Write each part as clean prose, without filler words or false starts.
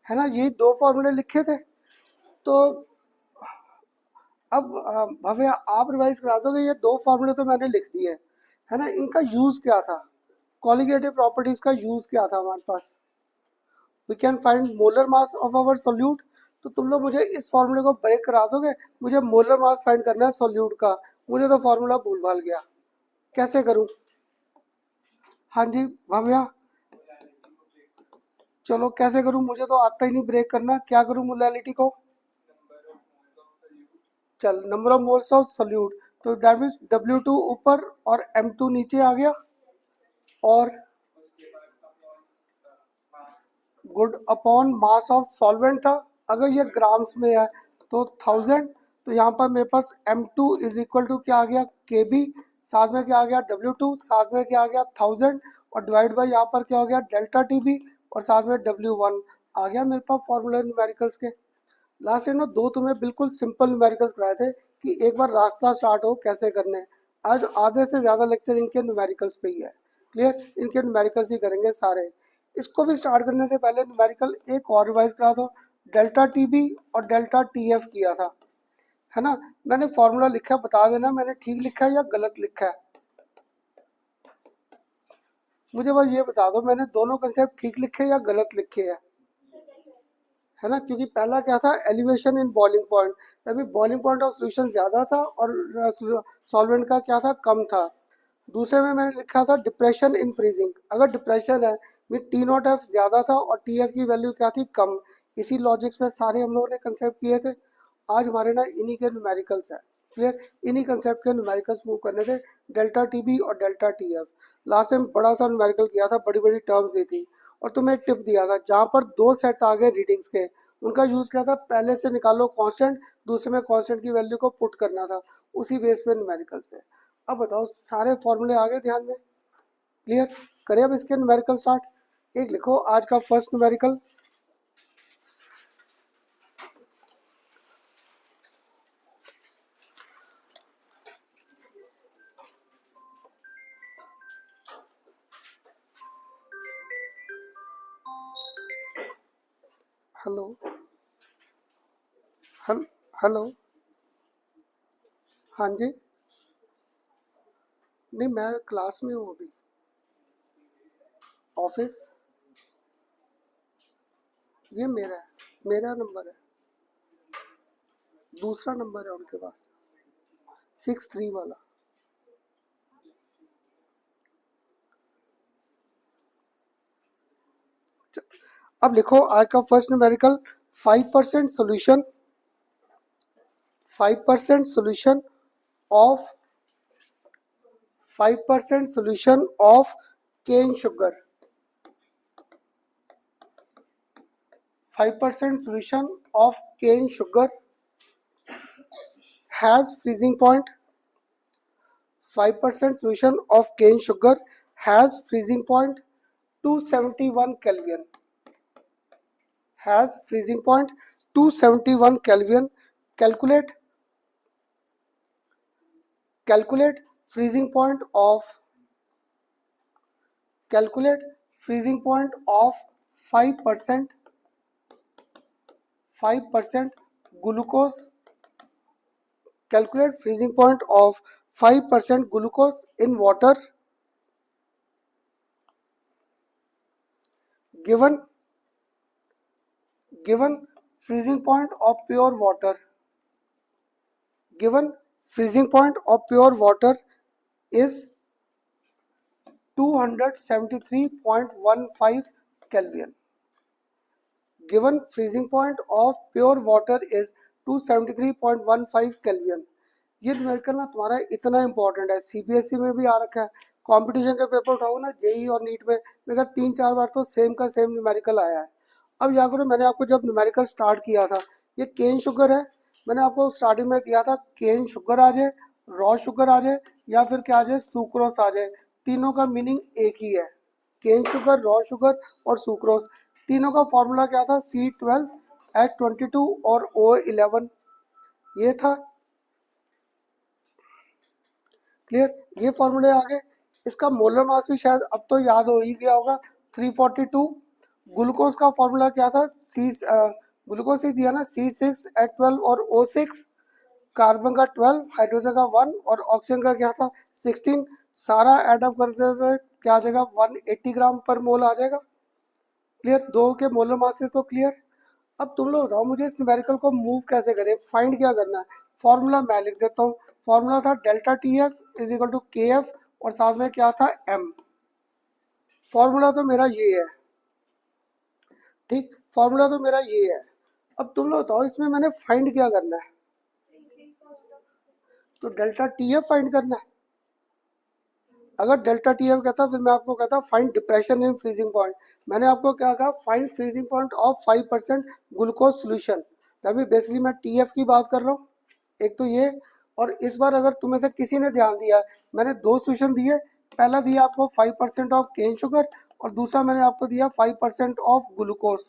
है ना, ये दो फॉर्मूले लिखे थे। तो अब भव्य आप रिवाइज करा दोगे, ये दो फॉर्मूले तो मैंने लिख दिए है ना, इनका यूज क्या था, कॉलिगेटिव प्रॉपर्टीज का यूज क्या था हमारे पास। We can find molar mass of our solute. तो तुम लोग मुझे इस फॉर्मूले को ब्रेक करा दोगे, मुझे मोलर मास फाइंड करना है सोल्यूट का, मुझे तो फॉर्मूला भूल भाल गया, कैसे करूं। हाँ जी भव्या, चलो कैसे करूं, मुझे तो आता ही नहीं ब्रेक करना, क्या करूं मोलैलिटी को। चल number of moles of solute, तो दैट मीन्स W2 ऊपर और M2 नीचे आ गया, और good upon mass of solvent था। अगर ये ग्राम्स में है तो 1000, तो यहाँ पर मेरे पास M2 इज इक्वल टू क्या आ गया KB, साथ में क्या आ गया W2, साथ में क्या आ गया 1000, और डिवाइड बाई यहाँ पर क्या हो गया डेल्टा TB, और साथ में W1 आ गया मेरे पास फॉर्मूला न्यूमेरिकल्स के। लास्ट टाइम ना दो तुम्हें बिल्कुल सिंपल न्यूमेरिकल्स कराए थे कि एक बार रास्ता स्टार्ट हो कैसे करने हैं। आज आधे से ज़्यादा लेक्चर इनके न्यूमेरिकल्स पे ही है। क्लियर, इनके न्यूमेरिकल्स ही करेंगे सारे। इसको भी स्टार्ट करने से पहले न्यूमेरिकल एक और रिवाइज करा दो। डेल्टा TB और डेल्टा TF किया था, है ना। मैंने फॉर्मूला लिखा, बता देना मैंने ठीक लिखा है या गलत लिखा है, मुझे बस ये बता दो मैंने दोनों कंसेप्ट ठीक लिखे या गलत लिखे हैं, है ना। क्योंकि पहला क्या था, एलिवेशन इन बॉइलिंग पॉइंट, तभी बॉइलिंग पॉइंट ऑफ सोल्यूशन ज्यादा था और सॉल्वेंट का क्या था, कम था। दूसरे में मैंने लिखा था डिप्रेशन इन फ्रीजिंग, अगर डिप्रेशन है भी T0F ज्यादा था और TF की वैल्यू क्या थी, कम। इसी लॉजिक्स में सारे हम लोगों ने कंसेप्ट किए थे। आज हमारे ना इन्हीं के न्यूमेरिकल्स है। क्लियर, इन्हीं कंसेप्ट के न्यूमेरिकल्स मूव करने थे, डेल्टा TB और डेल्टा TF। लास्ट टाइम बड़ा सा न्यूमेरिकल किया था, बड़ी बड़ी टर्म्स दी थी, और तुम्हें टिप दिया था जहाँ पर दो सेट आ गए रीडिंग्स के, उनका यूज किया था, पहले से निकालो कांस्टेंट, दूसरे में कांस्टेंट की वैल्यू को पुट करना था, उसी बेस पे न्यूमेरिकल्स थे। अब बताओ सारे फॉर्मूले आ गए ध्यान में, क्लियर। करें अब इसके न्यूमेरिकल स्टार्ट। एक लिखो आज का फर्स्ट न्यूमेरिकल। हेलो, हेलो, हाँ जी, नहीं मैं क्लास में हूँ अभी, ऑफिस। ये मेरा नंबर है, दूसरा नंबर है उनके पास, 63 वाला। अब लिखो आज का first numerical, 5% solution, 5% solution of 5% solution of cane sugar, 5% solution of cane sugar has freezing point, 5% solution of cane sugar has freezing point 271 Kelvin, has freezing point 271 Kelvin. Calculate freezing point of, calculate freezing point of 5% glucose, calculate freezing point of 5% glucose in water given freezing point of pure water, given freezing point of pure water is 273.15 Kelvin. Given freezing point of pure water is 273.15 Kelvin. ये numerical ना तुम्हारा इतना important है, CBSE में भी आ रखा है, competition के पेपर उठाओ ना, JEE और नीट में, मेरा 3-4 बार तो सेम का सेम न्यूमेरिकल आया है। अब या करो, मैंने आपको जब न्यूमेरिकल स्टार्ट किया था, ये केन शुगर है, मैंने आपको स्टार्टिंग में दिया था केन शुगर आ जाए, रॉ शुगर आ जाए, या फिर क्या आ जाए सुक्रोस आ जाए, तीनों का मीनिंग एक ही है। केन शुगर, रॉ शुगर और सुक्रोस, तीनों का फॉर्मूला क्या था, C12H22 और O11, ये था। क्लियर, ये फॉर्मूले आ गए। इसका मोलर मास भी शायद अब तो याद हो ही गया होगा, 342, ग्लूकोज का फॉर्मूला क्या था, ग्लूकोज ही दिया ना, C6H12 और O6, कार्बन का 12, हाइड्रोजन का 1 और ऑक्सीजन का क्या था 16, सारा एडअप कर देते हैं क्या आ जाएगा 180 ग्राम पर मोल आ जाएगा। क्लियर, दो के मोलर मास से तो क्लियर। अब तुम लोग बताओ मुझे इस न्यूमेरिकल को मूव कैसे करें, फाइंड क्या करना है। फॉर्मूला मैं लिख देता हूँ, फॉर्मूला था delta T F is equal to K F और साथ में क्या था एम। फॉर्मूला तो मेरा ये है, ठीक, फॉर्मूला तो मेरा ये है। अब तुम लोग बताओ इसमें मैंने फाइंड क्या करना है, तो डेल्टा टी एफ फाइंड करना है। अगर डेल्टा टी एफ कहता फिर मैं आपको कहता find depression in freezing point. मैंने आपको क्या कहा, find freezing point of 5% glucose solution. तभी बेसिकली मैं टी एफ की बात कर रहा हूँ, एक तो ये। और इस बार अगर तुम्हें से किसी ने ध्यान दिया, मैंने दो सोल्यूशन दिए, पहला दिया आपको 5% ऑफ केन शुगर और दूसरा मैंने आपको दिया 5% ऑफ ग्लूकोज।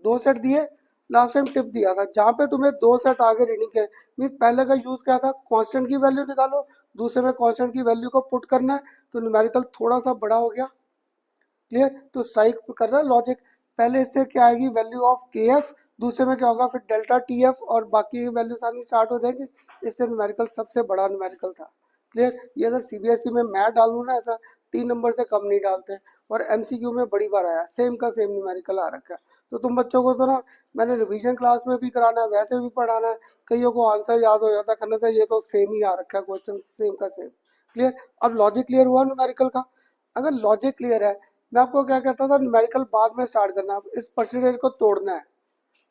दो सेट दिए, लास्ट टाइम टिप दिया था जहाँ पे तुम्हें दो सेट आगे रीडिंग के मीन पहले का यूज क्या था, कांस्टेंट की वैल्यू निकालो, दूसरे में कांस्टेंट की वैल्यू को पुट करना है, तो न्यूमेरिकल थोड़ा सा बड़ा हो गया। क्लियर, तो स्ट्राइक कर रहा है लॉजिक। पहले इससे क्या आएगी वैल्यू ऑफ के एफ, दूसरे में क्या होगा फिर डेल्टा टी एफ और बाकी वैल्यू सारी स्टार्ट हो जाएगी। इससे न्यूमेरिकल सबसे बड़ा न्यूमेरिकल था। क्लियर, ये अगर सीबीएसई में मैं डालूँ ना ऐसा 3 नंबर से कम नहीं डालते, और एमसीक्यू में बड़ी बार आया सेम का सेम न्यूमेरिकल आ रखा है। तो तुम बच्चों को तो ना मैंने रिवीजन क्लास में भी कराना है, वैसे भी पढ़ाना है, कईयों को आंसर याद हो जाता है करने से, ये तो सेम ही आ रखा है क्वेश्चन सेम का सेम। क्लियर, अब लॉजिक क्लियर हुआ न्यूमेरिकल का। अगर लॉजिक क्लियर है, मैं आपको क्या कहता था न्यूमेरिकल बाद में स्टार्ट करना है, इस परसेंटेज को तोड़ना है।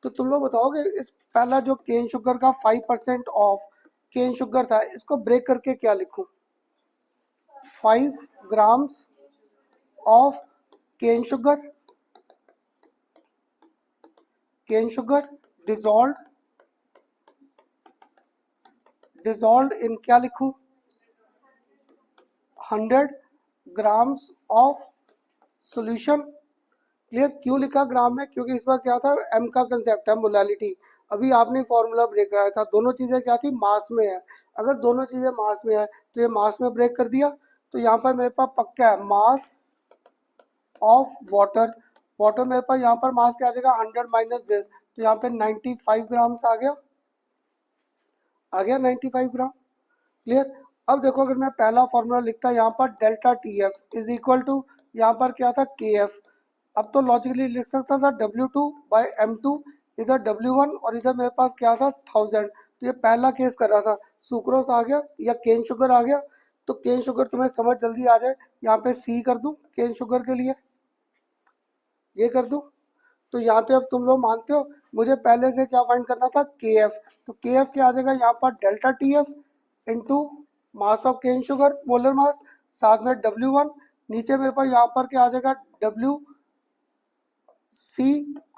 तो तुम लोग बताओगे इस पहला जो केन शुगर का 5% ऑफ केन शुगर था, इसको ब्रेक करके क्या लिखूं, 5 grams of cane sugar dissolve in क्या लिखूं, 100 ग्राम्स ऑफ सॉल्यूशन। क्लियर, क्यों लिखा ग्राम में, क्योंकि इस बार क्या था एम का कंसेप्ट है मोलालिटी। अभी आपने फॉर्मूला ब्रेक कराया था, दोनों चीजें क्या थी मास में है। अगर दोनों चीजें मास में है तो ये मास में ब्रेक कर दिया, तो यहाँ पर मेरे पास पक्का है मास ऑफ वाटर। वाटर मेरे पास यहाँ पर मास क्या आ जाएगा 100 माइनस दिस, तो यहाँ पे 95 ग्राम्स आ गया, 95 ग्राम। क्लियर, अब देखो अगर मैं पहला फॉर्मूला लिखता यहाँ पर delta T F is equal to यहाँ पर क्या था के एफ। अब तो लॉजिकली लिख सकता था W2/M2, इधर W1 और इधर मेरे पास क्या था 1000। तो ये पहला केस कर रहा था, सुक्रोस आ गया या केन शुगर आ गया। तो केन शुगर तुम्हें समझ जल्दी आ जाए, यहाँ पे C कर दूं केन शुगर के लिए, ये कर दूं। तो यहाँ पे अब तुम लोग मानते हो मुझे पहले से क्या फाइंड करना था के एफ, तो के एफ क्या आ जाएगा यहाँ पर delta T F into mass of cane sugar molar mass, साथ में W1, नीचे मेरे पास यहाँ पर क्या आ जाएगा WC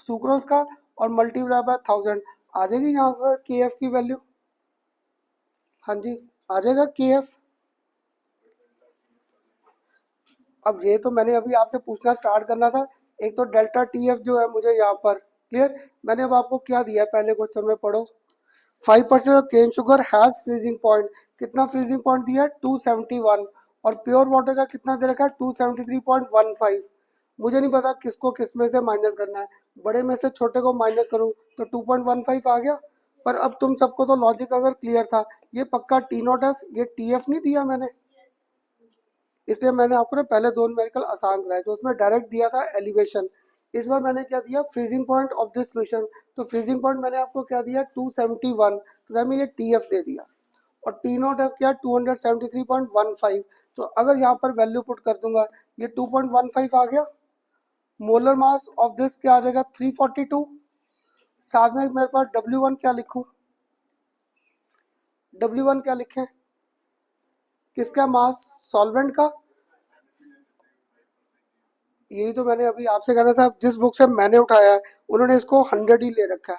सुक्रोज का और मल्टीप्लाई बाय 1000 आ जाएगी यहाँ पर के एफ की वैल्यू। हाँ जी, आ जाएगा के एफ। अब ये तो मैंने अभी आपसे पूछना स्टार्ट करना था, एक तो डेल्टा टी एफ जो है मुझे यहाँ पर क्लियर, मैंने अब आपको क्या दिया है पहले क्वेश्चन में पढ़ो, 5% of cane sugar has freezing point, कितना फ्रीजिंग पॉइंट दिया है 271, और प्योर वाटर का कितना दे रखा है 273.15। मुझे नहीं पता किसको किस में से माइनस करना है, बड़े में से छोटे को माइनस करूँ तो 2.15 आ गया। पर अब तुम सबको तो लॉजिक अगर क्लियर था, ये पक्का टी नॉट एफ, ये टी एफ नहीं दिया मैंने, इसलिए मैंने आपको ना पहले दो न्यूमेरिकल आसान कराए, तो उसमें डायरेक्ट दिया था एलिवेशन। इस बार मैंने क्या दिया freezing point of this solution, तो फ्रीजिंग पॉइंट मैंने आपको क्या दिया 271, तो मैंने ये टी एफ दे दिया, और टी नॉट एफ क्या 273.15। तो अगर यहाँ पर वैल्यू पुट कर दूंगा ये 2.15 आ गया, मोलर मास ऑफ दिस क्या आ जाएगा 342, साथ में मेरे पास W1 क्या लिखूं, W1 क्या लिखें, किसका मास सॉल्वेंट का। यही तो मैंने अभी आपसे कहना था, जिस बुक से मैंने उठाया है उन्होंने इसको 100 ही ले रखा है,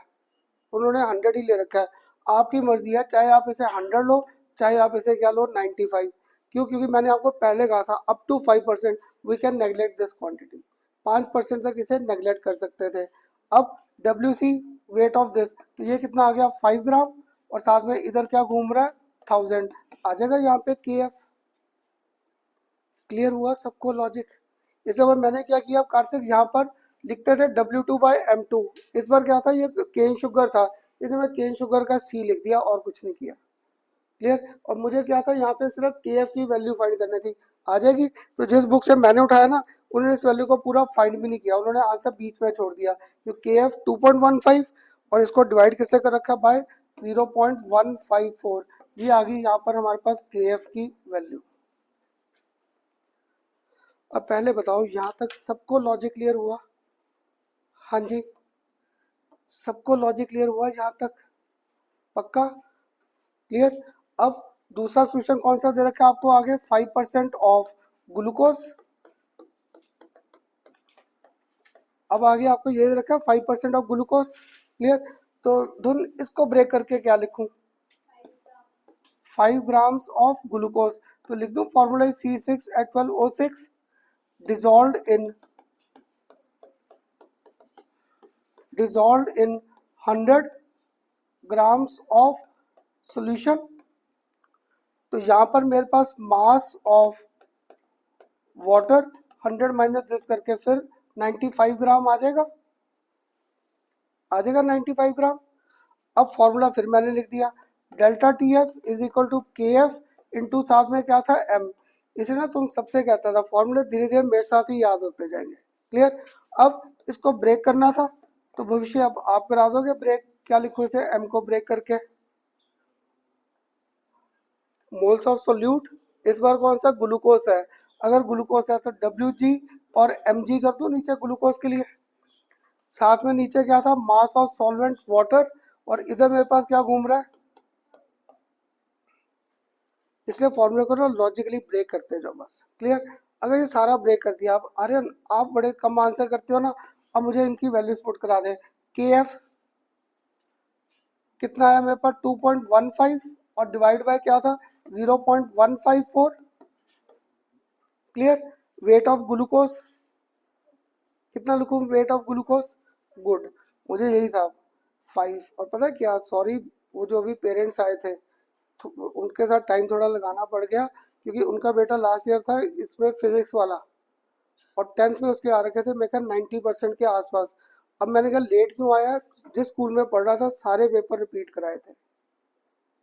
उन्होंने 100 ही ले रखा है। आपकी मर्जी है, चाहे आप इसे 100 लो, चाहे आप इसे क्या लो 95। क्यों, क्योंकि मैंने आपको पहले कहा था up to 5% we can neglect this quantity, 5% तक इसे नेगलेक्ट कर सकते थे। अब WC वेट ऑफ दिस, तो ये कितना आ गया 5 ग्राम, और साथ में इधर क्या घूम रहा है 1000 आ जाएगा यहाँ पे के एफ। क्लियर हुआ सबको लॉजिक, इसके बाद मैंने क्या किया, कार्तिक यहाँ पर लिखते थे W2/M2, इस बार क्या था, ये केन शुगर था, इसमें मैं केन शुगर का C लिख दिया और कुछ नहीं किया। क्लियर। और मुझे क्या था, यहाँ पे सिर्फ KF की वैल्यू फाइंड करनी थी, आ जाएगी। तो जिस बुक से मैंने उठाया ना, उन्होंने इस वैल्यू को पूरा फाइंड भी नहीं किया, उन्होंने आंसर बीच में छोड़ दिया। तो KF 2.15 और इसको डिवाइड किससे कर रखा, बाय 0.154। ये आ गई यहाँ पर हमारे पास KF की वैल्यू। अब पहले बताओ यहाँ तक सबको लॉजिक क्लियर हुआ? हाँ जी, सबको लॉजिक क्लियर हुआ यहाँ तक? पक्का क्लियर। अब दूसरा सोल्यूशन कौन सा दे रखा है आपको आगे, 5% ऑफ ग्लूकोज। अब आगे आपको ये दे रखा है 5% ऑफ ग्लूकोज। क्लियर। तो धुन इसको ब्रेक करके क्या लिखूं, 5 ग्राम्स ऑफ ग्लूकोज। तो लिख दूं formula C6H12O6 dissolved in 100 grams of solution. तो यहाँ पर मेरे पास mass of water 100 minus this करके फिर 95 ग्राम आ जाएगा, 95 ग्राम। अब फॉर्मूला फिर मैंने लिख दिया, delta TF is equal to KF into साथ में क्या था M। इसे ना तुम सबसे कहता था, फॉर्मूले धीरे धीरे मेरे साथ ही याद होते जाएंगे। क्लियर। अब इसको ब्रेक करना था, तो भविष्य अब आप करा दोगे ब्रेक। क्या लिखो इसे, M को ब्रेक करके मोल्स ऑफ सोल्यूट, इस बार कौन सा, ग्लूकोज है। अगर ग्लूकोज है तो WG और MG कर दो नीचे ग्लूकोज के लिए। साथ में नीचे क्या था, मास ऑफ सॉल्वेंट वाटर, और इधर मेरे पास क्या घूम रहा है, इसलिए फॉर्मूले को ना लॉजिकली ब्रेक करते जाओ बस। क्लियर। अगर ये सारा ब्रेक कर दिया, आप आर्यन आप बड़े कम आंसर करते हो ना, अब मुझे इनकी वैल्यूज पुट करा दे। KF कितना है मेरे पास, 2.15 और डिवाइड बाय क्या था, 0.154। क्लियर। वेट ऑफ ग्लूकोज कितना लिखूं, वेट ऑफ ग्लूकोज, गुड, मुझे यही था 5। और पता है क्या, सॉरी वो जो अभी पेरेंट्स आए थे तो उनके साथ टाइम थोड़ा लगाना पड़ गया, क्योंकि उनका बेटा लास्ट ईयर था इसमें फिजिक्स वाला, और 10th में उसके आ रखे थे मैं कहा 90% के आसपास। अब मैंने कहा लेट क्यों आया, जिस स्कूल में पढ़ रहा था सारे पेपर रिपीट कराए थे,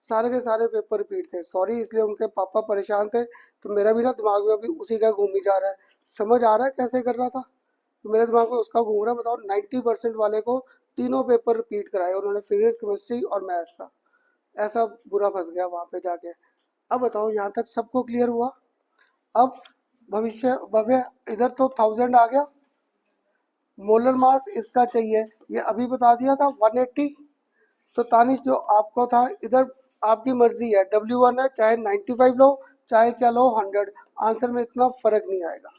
सारे के सारे पेपर रिपीट थे। सॉरी, इसलिए उनके पापा परेशान थे, तो मेरा भी ना दिमाग में अभी उसी का घूम ही जा रहा है। समझ आ रहा है कैसे कर रहा था, तो मेरे दिमाग में उसका घूम रहा है। बताओ 90% वाले को तीनों पेपर रिपीट कराए उन्होंने, फिजिक्स केमिस्ट्री और मैथ्स का। ऐसा बुरा फंस गया वहां पे जाके। अब बताओ यहाँ तक सबको क्लियर हुआ? अब भव्य इधर तो 1000 आ गया, मोलर मास इसका चाहिए, ये अभी बता दिया था 180। तो तानिश जो आपको था इधर, आपकी मर्जी है, W1 है, चाहे 95 लो चाहे क्या लो 100, आंसर में इतना फर्क नहीं आएगा।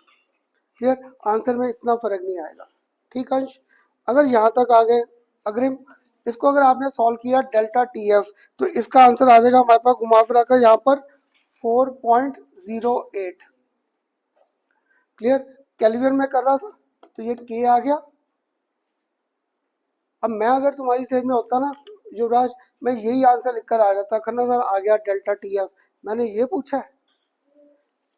क्लियर, आंसर में इतना फर्क नहीं आएगा। ठीक अंश, अगर यहाँ तक आ गए अग्रिम, इसको अगर आपने सॉल्व किया डेल्टा TF, तो इसका आंसर आ जाएगा हमारे पास घुमा फिरा कर यहाँ पर 4.08। क्लियर। केल्विन में कर रहा था तो ये K आ गया। अब मैं अगर तुम्हारी सेज में होता ना युवराज, मैं यही आंसर लिखकर आ जाता, खन्ना सर आ गया डेल्टा TF, मैंने ये पूछा है।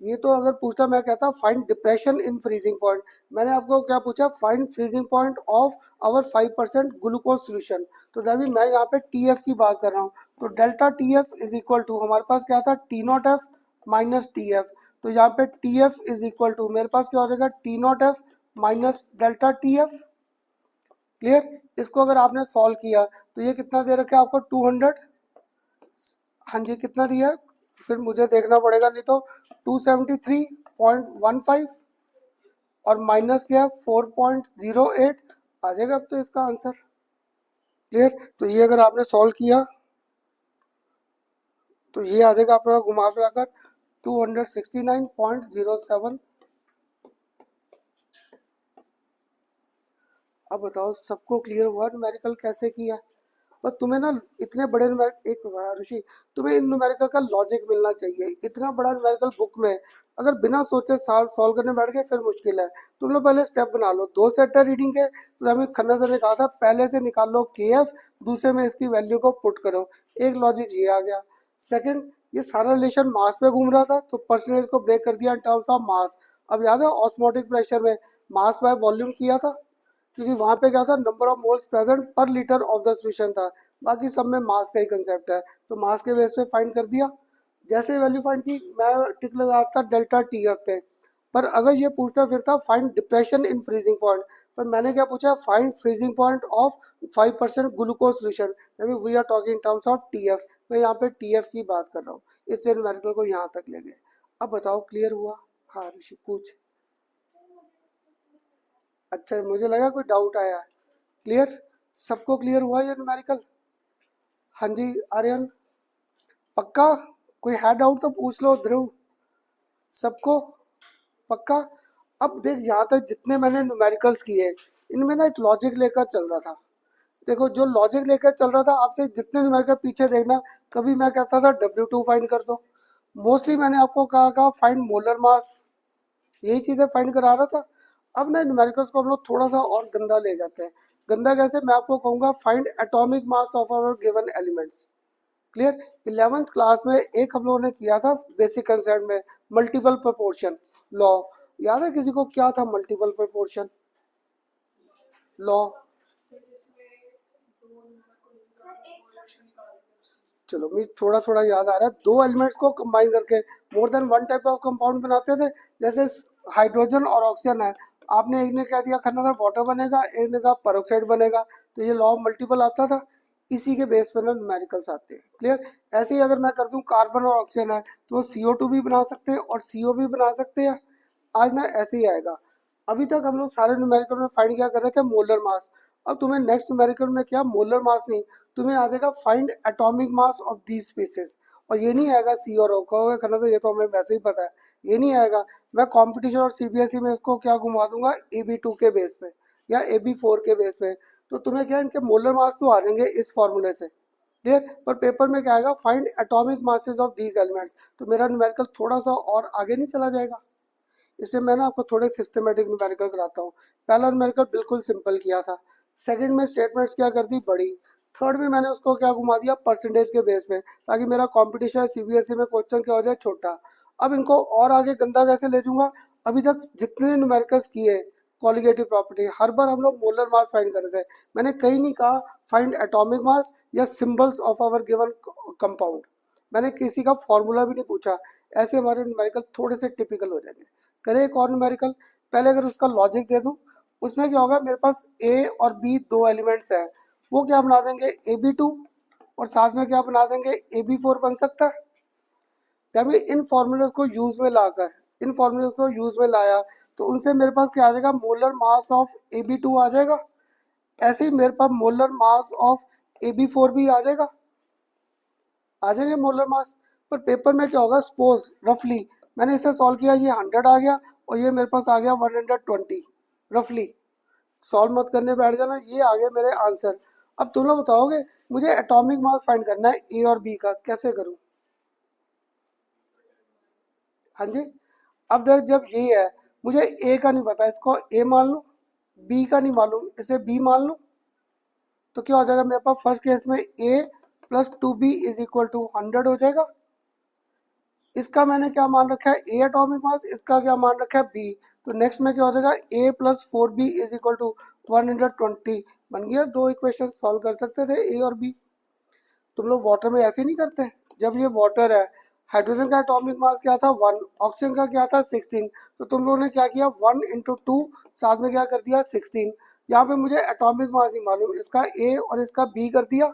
ये तो अगर पूछता मैं कहता find depression in freezing point, मैंने आपको क्या पूछा, find freezing point of our 5% glucose solution. तो दैट मीन मैं यहाँ पे TF की बात कर रहा हूँ। तो delta TF is equal to हमारे पास क्या था, T0F माइनस TF। तो यहाँ पे TF इज इक्वल टू मेरे पास क्या हो जाएगा, T0F minus delta TF। Clear. इसको अगर आपने सॉल्व किया तो ये कितना दे रखा है आपको, 200। हाँ जी, कितना दिया है? फिर मुझे देखना पड़ेगा, नहीं तो 273.15 और माइनस क्या है 4.08 आ जाएगा अब तो इसका आंसर। क्लियर। तो ये अगर आपने सॉल्व किया तो ये आ जाएगा आपका घुमा फिरा कर 269.07। अब बताओ सबको क्लियर हुआ न्यूमेरिकल कैसे किया? बस तुम्हें ना इतने बड़े एक ऋषि, तुम्हें इन न्यूमेरिकल का लॉजिक मिलना चाहिए। इतना बड़ा न्यूमेरिकल बुक में अगर बिना सोचे सॉल्व करने बैठ गए फिर मुश्किल है। तुम लोग पहले स्टेप बना लो, 2 सेट है रीडिंग के, तो हमें खन्ना सर ने कहा था पहले से निकाल लो KF, दूसरे में इसकी वैल्यू को पुट करो। एक लॉजिक ये आ गया। सेकंड, ये सारा रिलेशन मास पे घूम रहा था, तो परसेंटेज को ब्रेक कर दिया इन टर्म्स ऑफ मास। अब याद है ऑस्मोटिक प्रेशर में मास बाय वॉल्यूम किया था, क्योंकि वहां पे क्या था, नंबर ऑफ मोल्स प्रेजेंट पर लीटर ऑफ द सॉल्यूशन था। बाकी सब में मास का ही कंसेप्ट है, तो मास के बेस पे फाइंड कर दिया। जैसे वैल्यू फाइंड की, मैं टिक लगाता डेल्टा टी एफ पे। पर अगर ये पूछता फिर था find depression in freezing point, पर मैंने क्या पूछा, find freezing point of 5% glucose solution, we are talking terms of T F. मैं यहाँ पे टी एफ की बात कर रहा हूँ, इसलिए न्यूमेरिकल को यहाँ तक ले गए। अब बताओ क्लियर हुआ? हाँ ऋषि पूछ। अच्छा, मुझे लगा कोई डाउट आया। क्लियर? सबको क्लियर हुआ ये न्यूमेरिकल? हाँ जी आर्यन, पक्का? कोई है डाउट तो पूछ लो ध्रुव। सबको पक्का? अब देख, यहाँ तक जितने मैंने न्यूमेरिकल्स किए, इनमें ना एक लॉजिक लेकर चल रहा था। देखो, जो लॉजिक लेकर चल रहा था, आपसे जितने न्यूमेरिकल पीछे देखना, कभी मैं कहता था W2 फाइंड कर दो, मोस्टली मैंने आपको कहा फाइंड मोलर मास, यही चीजें फाइंड करा रहा था। अब ना न्यूमेरिकल्स को हम लोग थोड़ा सा और गंदा ले जाते हैं। गंदा कैसे? मैं आपको कहूंगा find atomic mass of our given elements. Clear? 11th class में एक हम लोगों ने किया था बेसिक कंसेप्ट में, मल्टीपल प्रोपोर्शन लॉ। याद है किसी को क्या था मल्टीपल प्रोपोर्शन लॉ? चलो मुझे थोड़ा थोड़ा याद आ रहा है, दो एलिमेंट्स को कंबाइन करके more than one type of compound बनाते थे। जैसे हाइड्रोजन और ऑक्सीजन है, आपने एक ने कह दिया खन्ना वाटर बनेगा, एक ने कहा पेरोक्साइड बनेगा, तो ये लॉ ऑफ मल्टीपल आता था। इसी के बेस पर ना न्यूमेरिकल्स आते हैं। क्लियर? ऐसे ही अगर मैं कर दूं कार्बन और ऑक्सीजन है, तो वो CO2 भी बना सकते हैं और CO भी बना सकते हैं। आज ना ऐसे ही आएगा। अभी तक हम लोग सारे न्यूमेरिकल में फाइंड क्या कर रहे थे, मोलर मास। अब तुम्हें नेक्स्ट न्यूमेरिकल में क्या, मोलर मास नहीं, तुम्हें आ जाएगा find atomic mass of these species. और ये नहीं आएगा सी और ओ का करना, तो ये तो हमें वैसे ही पता है, ये नहीं आएगा। मैं कंपटीशन और CBSE में इसको क्या घुमा दूंगा, AB2 के बेस पे या AB4 के बेस पे। तो तुम्हें क्या, इनके मोलर मास तो आ जाएंगे इस फॉर्मूले से। क्लियर? पर पेपर में क्या आएगा, find atomic masses of these elements. तो मेरा न्यूमेरिकल थोड़ा सा और आगे नहीं चला जाएगा? इसलिए मैं ना आपको थोड़े सिस्टमेटिक न्यूमेरिकल कराता हूँ। पहला न्यूमेरिकल बिल्कुल सिंपल किया था, सेकंड में स्टेटमेंट्स क्या कर दी बड़ी, थर्ड में मैंने उसको क्या घुमा दिया परसेंटेज के बेस पे, ताकि मेरा कंपटीशन CBSE में क्वेश्चन क्या हो जाए, छोटा। अब इनको और आगे गंदा कैसे ले जाऊंगा, अभी तक जितने न्यूमेरिकल्स किए कॉलिगेटिव प्रॉपर्टी, हर बार हम लोग मोलर मास फाइंड कर रहे थे। मैंने कहीं नहीं कहा फाइंड एटॉमिक मास या symbols of our given compound, मैंने किसी का फॉर्मूला भी नहीं पूछा। ऐसे हमारे न्यूमेरिकल थोड़े से टिपिकल हो जाएंगे। करें एक और न्यूमेरिकल। पहले अगर उसका लॉजिक दे दूं, उसमें क्या होगा, मेरे पास A और B दो एलिमेंट्स हैं, वो क्या बना देंगे AB2, और साथ में क्या बना देंगे AB4 बन सकता है। तभी इन फॉर्मूले को यूज में लाकर, इन फॉर्मूले को यूज में लाया, तो उनसे मेरे पास क्या आ जाएगा, मोलर मास ऑफ AB2 आ जाएगा। ऐसे ही मेरे पास मोलर मास ऑफ AB4 भी आ जाएंगे मोलर मास। पर पेपर में क्या होगा, सपोज रफली मैंने इसे सॉल्व किया, ये 100 आ गया और ये मेरे पास आ गया 120, रफली। सॉल्व मत करने बैठ जाना, ये आ गए मेरे आंसर। अब तुम लोग बताओगे मुझे एटॉमिक मास फाइंड करना है A और B का, कैसे करूं? हाँ जी। अब देख, जब ये है, मुझे A का नहीं पता, इसको A मान लूं, B का नहीं मालूम, इसे B मान लूं, तो क्या हो जाएगा मेरे पास, फर्स्ट केस में A plus 2B is equal to 100 हो जाएगा। इसका मैंने क्या मान रखा है, A एटॉमिक मास, इसका क्या मान रखा है B। तो नेक्स्ट में क्या हो जाएगा, A plus 4B is equal to 120 बन गया। दो इक्वेशन सॉल्व कर सकते थे A और B। तुम लोग वाटर में ऐसे नहीं करते? जब ये वाटर है, हाइड्रोजन का एटॉमिक मास क्या था 1, ऑक्सीजन का क्या था 16, तो तुम लोगों ने क्या किया 1 इंटू 2, साथ में क्या कर दिया 16। यहाँ पे मुझे एटॉमिक मास ही मालूम, इसका A और इसका B कर दिया,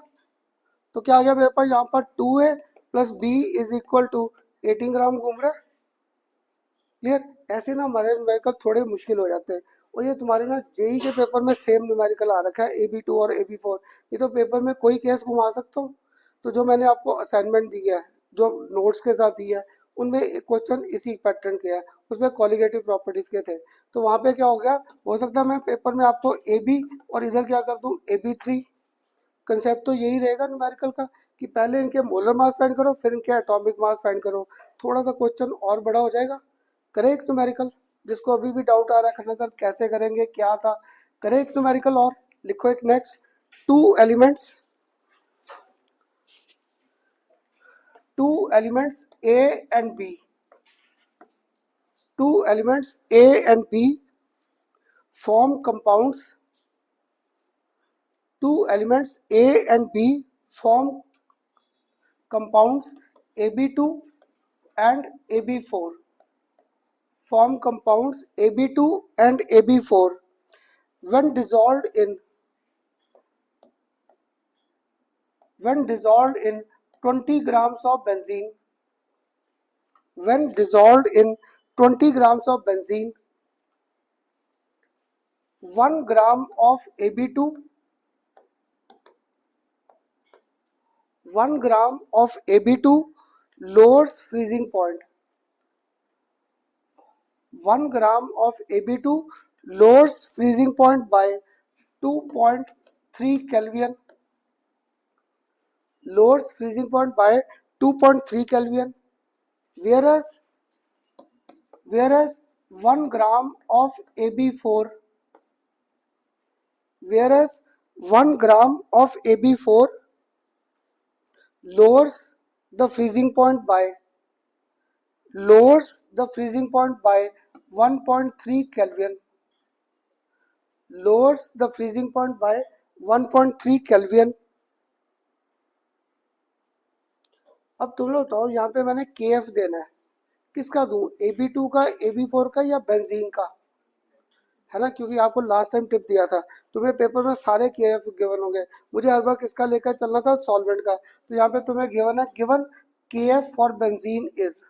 तो क्या आ गया मेरे पास यहाँ पर 2A plus B is equal to 18 gram घूम रहा है। क्लियर? ऐसे ना हमारे न्यूमेरिकल थोड़े मुश्किल हो जाते हैं। और ये तुम्हारे ना JEE के पेपर में सेम न्यूमेरिकल आ रखा है AB2 और AB4, ये तो पेपर में कोई केस घुमा सकता हूँ। तो जो मैंने आपको असाइनमेंट दी है, जो नोट्स के साथ दी है, उनमें एक क्वेश्चन इसी पैटर्न के है, उसमें कॉलिगेटिव प्रॉपर्टीज के थे। तो वहाँ पे क्या हो गया, हो सकता है मैं पेपर में आपको AB और इधर क्या कर दूँ AB3। कंसेप्ट तो यही रहेगा न्यूमेरिकल का, कि पहले इनके मोलर मास फाइंड करो, फिर इनके एटॉमिक मास फाइंड करो। थोड़ा सा क्वेश्चन और बड़ा हो जाएगा। करें एक न्यूमेरिकल, जिसको अभी भी डाउट आ रहा है खन्ना सर कैसे करेंगे क्या था, करें एक न्यूमेरिकल और। लिखो एक next, two elements, two elements A and B, two elements A and B form compounds. Two elements A and B form compounds AB2 and AB4. Form compounds AB2 and AB4 when dissolved in 20 grams of benzene. When dissolved in 20 grams of benzene, 1 gram of AB2, 1 gram of AB2 lowers freezing point. 1 gram of AB2 lowers freezing point by 2.3 Kelvin. Lowers freezing point by 2.3 Kelvin. Whereas 1 gram of AB4 whereas 1 gram of AB4 lowers the freezing point by 1.3 Kelvin. Lowers the freezing point by 1.3 Kelvin. अब तुम लोग बताओ, यहाँ पे मैंने KF देना है, किसका दूं, AB2 का, AB4 का या बेंजीन का, है ना, क्योंकि आपको लास्ट टाइम टिप दिया था तुम्हें पेपर में सारे KF गिवन होंगे, मुझे हर बार किसका लेकर चलना था, सॉल्वेंट का। तो यहाँ पे तुम्हें गिवन है, given KF for benzene is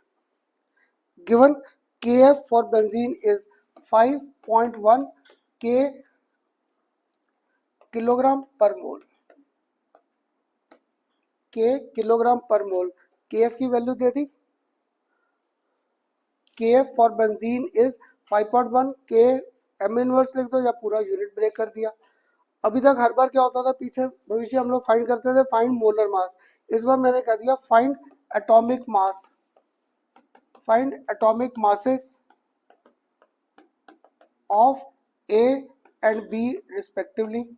given KF for benzene is 5.1 K kilogram per mole. K kilogram पर मोल, KF की value they the, KF for benzene is 5.1 K, M inverse लिख दो या पूरा यूनिट ब्रेक कर दिया। अभी तक हर बार क्या होता था, पीछे भविष्य हम लोग फाइंड करते थे फाइंड मोलर मास, इस बार मैंने कह दिया find atomic mass, find atomic masses of A and B respectively.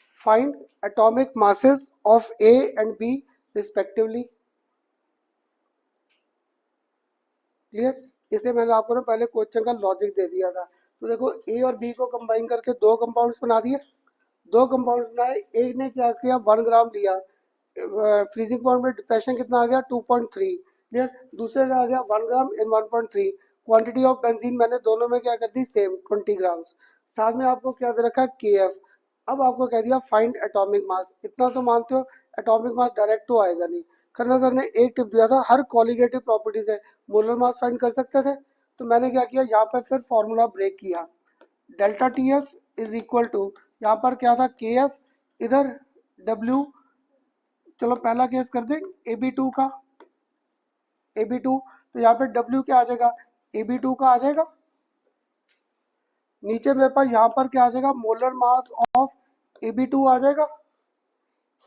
Find atomic masses of A and B respectively. Clear, इसलिए मैंने आपको ना पहले क्वेश्चन का लॉजिक दे दिया था। तो देखो A और B को कंबाइन करके दो कंपाउंड्स बना दिए, दो कंपाउंड्स बनाए, एक ने क्या किया 1 ग्राम लिया, फ्रीजिंग पॉइंट में डिप्रेशन कितना आ गया 2.3, क्लियर, दूसरे का आ गया 1 ग्राम इन 1.3, क्वांटिटी ऑफ बेंजीन मैंने दोनों में क्या कर दी सेम 20 ग्राम्स, साथ में आपको क्या दे रखा है KF। अब आपको कह दिया फाइंड एटॉमिक मास, इतना तो मानते हो एटॉमिक मास डायरेक्ट तो आएगा नहीं, खन्ना सर ने एक टिप दिया था, हर कॉलिगेटिव प्रॉपर्टी से मोलर मास फाइंड कर सकते थे। तो मैंने क्या किया, यहाँ पर फिर फॉर्मूला ब्रेक किया, delta TF is equal to, यहाँ पर क्या था KF, इधर W, चलो पहला केस कर दें AB2 का, AB2, तो यहाँ पे W क्या आ जाएगा, AB2 का आ जाएगा, नीचे मेरे पास यहाँ पर क्या आ जाएगा मोलर मास ऑफ AB2 आ जाएगा,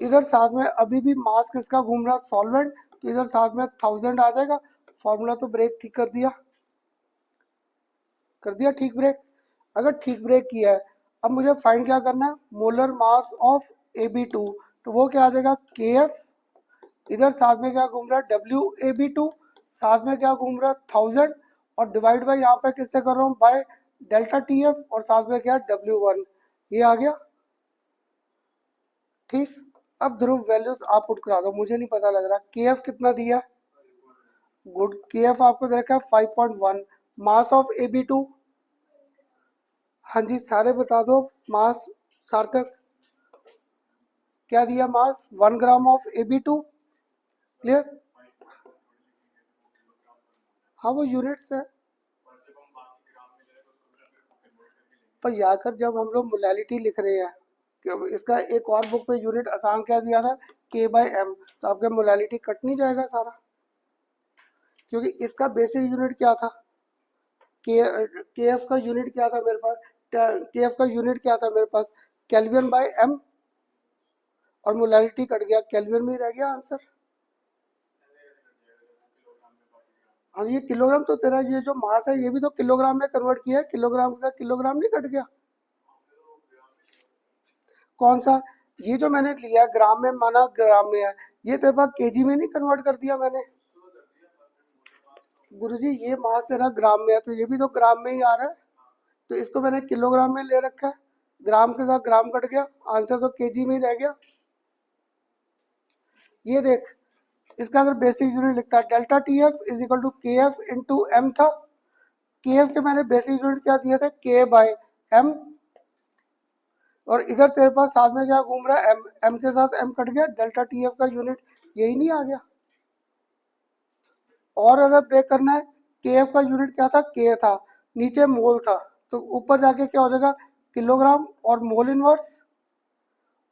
इधर साथ में अभी भी मास किसका घूम रहा सॉल्वेंट, तो इधर साथ में 1000 आ जाएगा, फॉर्मूला तो ब्रेक ठीक कर दिया ठीक ब्रेक। अगर ठीक ब्रेक किया है, अब मुझे फाइंड क्या करना है, मोलर मास ऑफ AB2, तो वो क्या आ जाएगा KF, इधर साथ में क्या घूम रहा है WAB2, साथ में क्या घूम रहा है 1000, और डिवाइड बाय यहाँ पे किससे कर रहा हूँ बाय डेल्टा TF, और साथ में क्या W1, ये आ गया ठीक। अब ध्रुव वैल्यूज आप पुट करा दो, मुझे नहीं पता लग रहा KF कितना दिया, गुड, KF आपको दे रखा है 5.1, मास ऑफ AB2, हाँ जी सारे बता दो, मास सार्थक क्या दिया, मास 1 ग्राम ऑफ AB2, क्लियर, हाँ वो यूनिट्स है, पर यहाँ कर जब हम लोग मोलैलिटी लिख रहे हैं, इसका एक और बुक पे यूनिट आसान क्या दिया था K/M, तो आपका मोलैलिटी कट नहीं जाएगा सारा, क्योंकि इसका बेसिक यूनिट क्या था, KF का यूनिट क्या था मेरे पास, KF का यूनिट क्या था मेरे पास Kelvin/M, और मोलैलिटी कट गया, केल्विन में ही रह गया आंसर। हाँ ये किलोग्राम तो तेरा ये जो मास है ये भी तो किलोग्राम में कन्वर्ट किया है, किलोग्राम का किलोग्राम नहीं कट गया, कौन सा, ये जो मैंने लिया ग्राम में माना ग्राम में है, ये तेरे पास केजी में नहीं कन्वर्ट कर दिया मैंने, गुरुजी ये मास तेरा ग्राम में है तो ये भी तो ग्राम में ही आ रहा है, तो इसको मैंने किलोग्राम में ले रखा है, ग्राम के साथ ग्राम कट गया, आंसर तो केजी में ही रह गया। ये देख, इसका अगर बेसिक यूनिट लिखता है delta T F is equal to K F into M था, के एफ के मैंने बेसिक यूनिट क्या दिए थे, के बाय एम, और इधर तेरे पास साथ में क्या घूम रहा है, एम, एम के साथ एम कट गया, डेल्टा टी एफ का यूनिट यही नहीं आ गया। और अगर ब्रेक करना है, के एफ का यूनिट क्या था, के था, नीचे मोल था, तो ऊपर जाके क्या हो जाएगा, किलोग्राम और मोल इनवर्स,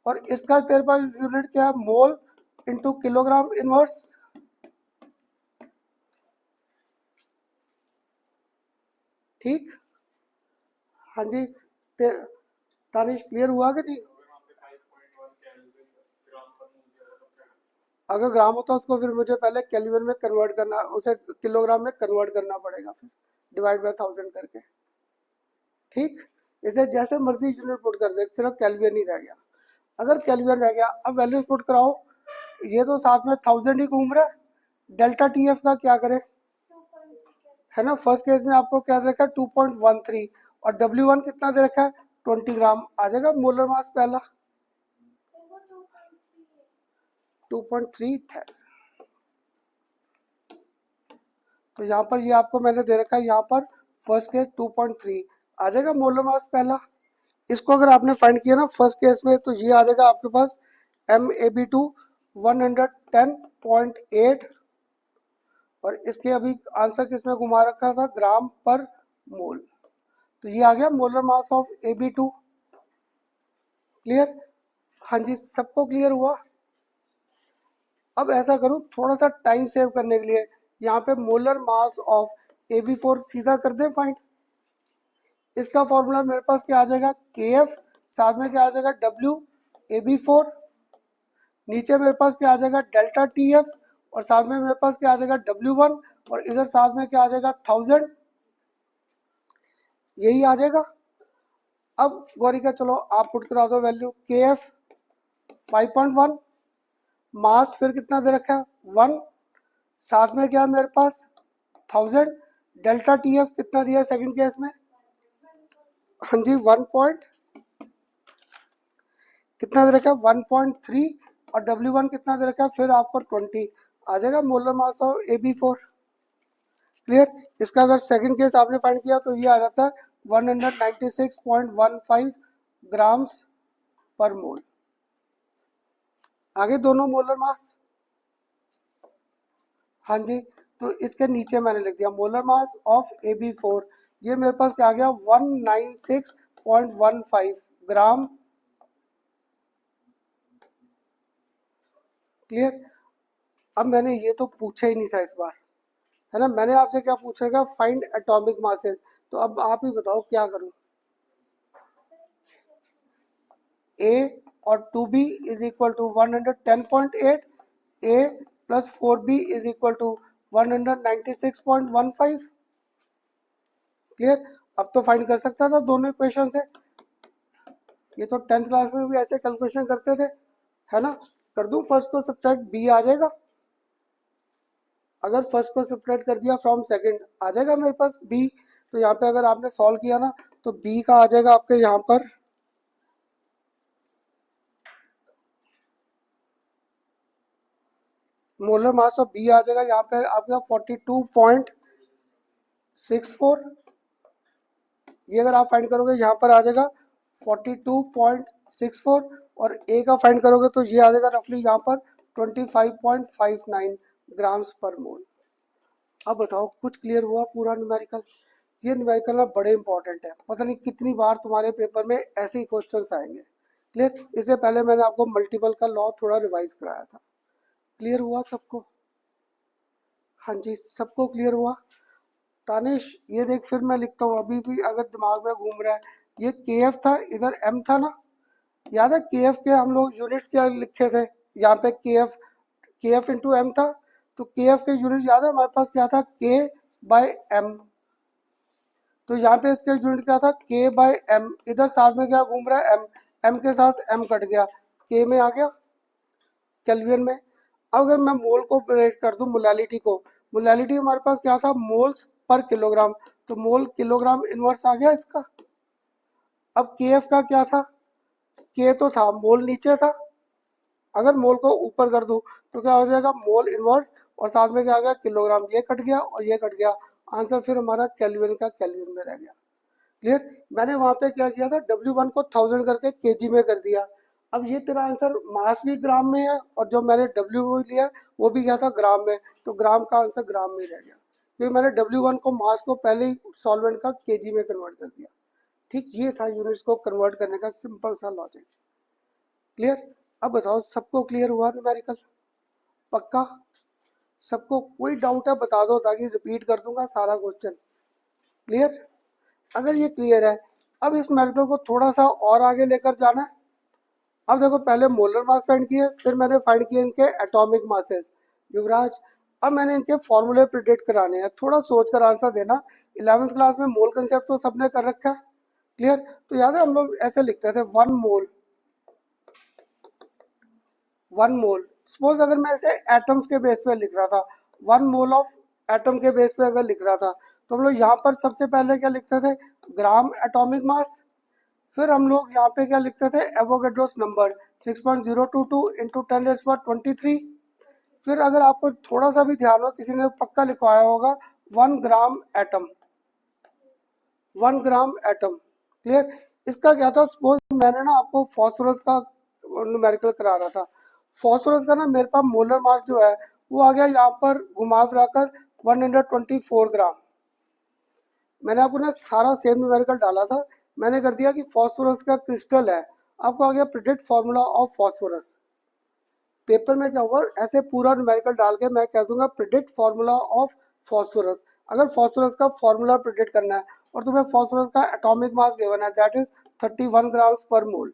और इसका तेरे पास यूनिट क्या है, मोल इंटू किलोग्राम इनवर्स। ठीक, हाँ जी, तानिश क्लियर हुआ कि नहीं? अगर ग्राम होता उसको फिर मुझे पहले केल्विन में कन्वर्ट करना, उसे किलोग्राम में कन्वर्ट करना पड़ेगा, फिर डिवाइड बाय 1000 करके। ठीक, इसे जैसे मर्जी यूनिट पुट कर दे, सिर्फ केल्विन ही रह गया। अगर केल्विन रह गया, अब वैल्यूज पुट कराओ, ये तो साथ में 1000 ही घूम रहा है, डेल्टा टी एफ का क्या करें, है ना, फर्स्ट केस में आपको क्या दे रखा है 2.13, और W1 कितना दे रखा है 20 ग्राम, आ जाएगा मोलर मास पहला 2.3 था। तो यहाँ पर ये आपको मैंने दे रखा है, यहाँ पर फर्स्ट केस 2.3 आ जाएगा मोलर मास पहला। इसको अगर आपने फाइंड किया ना फर्स्ट केस में, तो ये आ जाएगा आपके पास MaB2 110.8, और इसके अभी आंसर किसमें घुमा रखा था, ग्राम पर मोल, तो ये आ गया molar mass of Ab2। Clear? हाँ जी, सबको क्लियर हुआ? अब ऐसा करूँ, थोड़ा सा टाइम सेव करने के लिए यहाँ पे मोलर मास ऑफ Ab4 सीधा कर दें फाइंड। इसका फॉर्मूला मेरे पास क्या आ जाएगा, KF, साथ में क्या आ जाएगा W Ab4, नीचे मेरे पास क्या आ जाएगा डेल्टा TF, और साथ में मेरे पास क्या आ जाएगा W1, और इधर साथ में क्या आ जाएगा 1000, यही आ जाएगा। अब गौरी का चलो आप पुट करा दो वैल्यू, KF 5.1, मास फिर कितना दे रखा है 1, साथ में क्या मेरे पास 1000, डेल्टा TF कितना दिया सेकंड केस में, हाँ जी 1 पॉइंट कितना दे रखा है 1.3, और W1 कितना दे रखा है फिर आपको 20, आ जाएगा molar mass of Ab4। Clear? इसका अगर सेकंड केस आपने फाइंड किया तो ये आ जाता है 196.15 ग्राम्स पर मोल। आगे दोनों मोलर मास, हाँ जी, तो इसके नीचे मैंने लिख दिया मोलर मास ऑफ Ab4, ये मेरे पास क्या आ गया 196.15 ग्राम। क्लियर? अब मैंने ये तो पूछा ही नहीं था इस बार, है ना, मैंने आपसे क्या पूछेगा, फाइंड एटॉमिक मासेस, तो अब आप ही बताओ क्या करूं, A और 2B is equal to 110.8, A plus 4B is equal to 196.15। Clear? अब तो फाइंड कर सकता था दोनों इक्वेशन से, ये तो 10th क्लास में भी ऐसे कैलकुलेशन करते थे, है ना। कर दूं फर्स्ट को सब्ट्रैक्ट, B आ जाएगा, अगर फर्स्ट को सब्ट्रैक्ट कर दिया फ्रॉम सेकंड आ जाएगा मेरे पास B, तो यहाँ पे अगर आपने सॉल्व किया ना तो B का आ जाएगा आपके यहाँ पर मोलर मास ऑफ B आ जाएगा यहाँ पे आपका 42.64, ये अगर आप फाइंड करोगे यहाँ पर आ जाएगा 42.64, और A का फाइंड करोगे तो ये आ जाएगा रफली यहाँ पर 25.59 ग्राम्स पर मोल। अब बताओ कुछ क्लियर हुआ पूरा न्यूमेरिकल? ये न्यूमेरिकल ना बड़े इंपॉर्टेंट है, पता नहीं कितनी बार तुम्हारे पेपर में ऐसे ही क्वेश्चंस आएंगे। क्लियर? इससे पहले मैंने आपको मल्टीपल का लॉ थोड़ा रिवाइज कराया था। क्लियर हुआ सबको? हाँ जी, सबको क्लियर हुआ? तानिश ये देख, फिर मैं लिखता हूँ, अभी भी अगर दिमाग में घूम रहा है, ये KF था, इधर M था ना, याद है KF के हम लोग यूनिट्स क्या लिखे थे, यहाँ पे KF इंटू M था, तो KF के यूनिट याद है हमारे पास क्या था, K बाय M, तो यहाँ पे इसका यूनिट क्या था K बाय M, इधर साथ में क्या घूम रहा है M, M के साथ M कट गया, K में आ गया केल्विन में। अब अगर मैं मोल को ब्रेक कर दूं मोलालिटी को, मोलैलिटी हमारे पास क्या था, मोल्स पर किलोग्राम, तो मोल किलोग्राम इनवर्स आ गया इसका। अब के एफ का क्या था, के तो था, मोल नीचे था, अगर मोल को ऊपर कर दूं तो क्या हो जाएगा, मोल इनवर्स, और साथ में क्या आ गया, किलोग्राम, ये कट गया और ये कट गया, आंसर फिर हमारा केल्विन का केल्विन में रह गया। क्लियर। मैंने वहां पे क्या किया था, W1 को 1000 करके केजी में कर दिया। अब ये तेरा आंसर मास भी ग्राम में है, और जो मैंने W लिया वो भी क्या था, ग्राम में, तो ग्राम का आंसर ग्राम में ही रह गया, क्योंकि मैंने W1 को मास को पहले ही सॉल्वेंट का केजी में कन्वर्ट कर दिया। ठीक, ये था यूनिट्स को कन्वर्ट करने का सिंपल सा लॉजिक। क्लियर। अब बताओ सबको क्लियर हुआ न्यूमेरिकल, पक्का? सबको कोई डाउट है बता दो, ताकि रिपीट कर दूंगा सारा क्वेश्चन। क्लियर। अगर ये क्लियर है, अब इस मेथड को थोड़ा सा और आगे लेकर जाना है। अब देखो, पहले मोलर मास फाइंड किए, फिर मैंने फाइंड किए इनके एटॉमिक मासेस। युवराज, अब मैंने इनके फॉर्मूले प्रिडिक्ट कराने हैं, थोड़ा सोच कर आंसर देना। 11वीं क्लास में मोल कंसेप्ट तो सबने कर रखा है। क्लियर। तो याद है हम लोग ऐसे लिखते थे, 1 मोल, 1 मोल। सपोज अगर मैं इसे एटम्स के बेस पे लिख रहा था, 1 मोल ऑफ एटम के बेस पे अगर लिख रहा था, तो हम लोग यहाँ पर सबसे पहले क्या लिखते थे, ग्राम एटॉमिक मास। फिर हम लोग यहाँ पे क्या लिखते थे, एवोगैड्रोस नंबर 6.022 इंटू 10⁻23। फिर अगर आपको थोड़ा सा भी ध्यान हो, किसी ने पक्का लिखवाया होगा 1 gram atom, 1 gram atom. Clear. इसका क्या था, सपोज मैंने ना आपको फॉस्फोरस का न्यूमेरिकल करा रहा था। फॉस्फोरस का ना मेरे पास मोलर मास जो है वो आ गया यहाँ पर घुमा फिरा कर 124 ग्राम। मैंने आपको ना सारा सेम न्यूमेरिकल डाला था, मैंने कर दिया कि फॉस्फोरस का क्रिस्टल है, आपको आ गया predict formula of phosphorus. Paper में क्या हुआ, ऐसे पूरा न्यूमेरिकल डाल के मैं कह दूंगा प्रिडिक्ट फार्मूला ऑफ फॉस्फोरस। अगर फॉस्फोरस का फार्मूला प्रिडिक्ट करना है और तुम्हें फॉस्फोरस का एटॉमिक मास गिवन है, दैट इज 31 ग्राम्स पर मोल,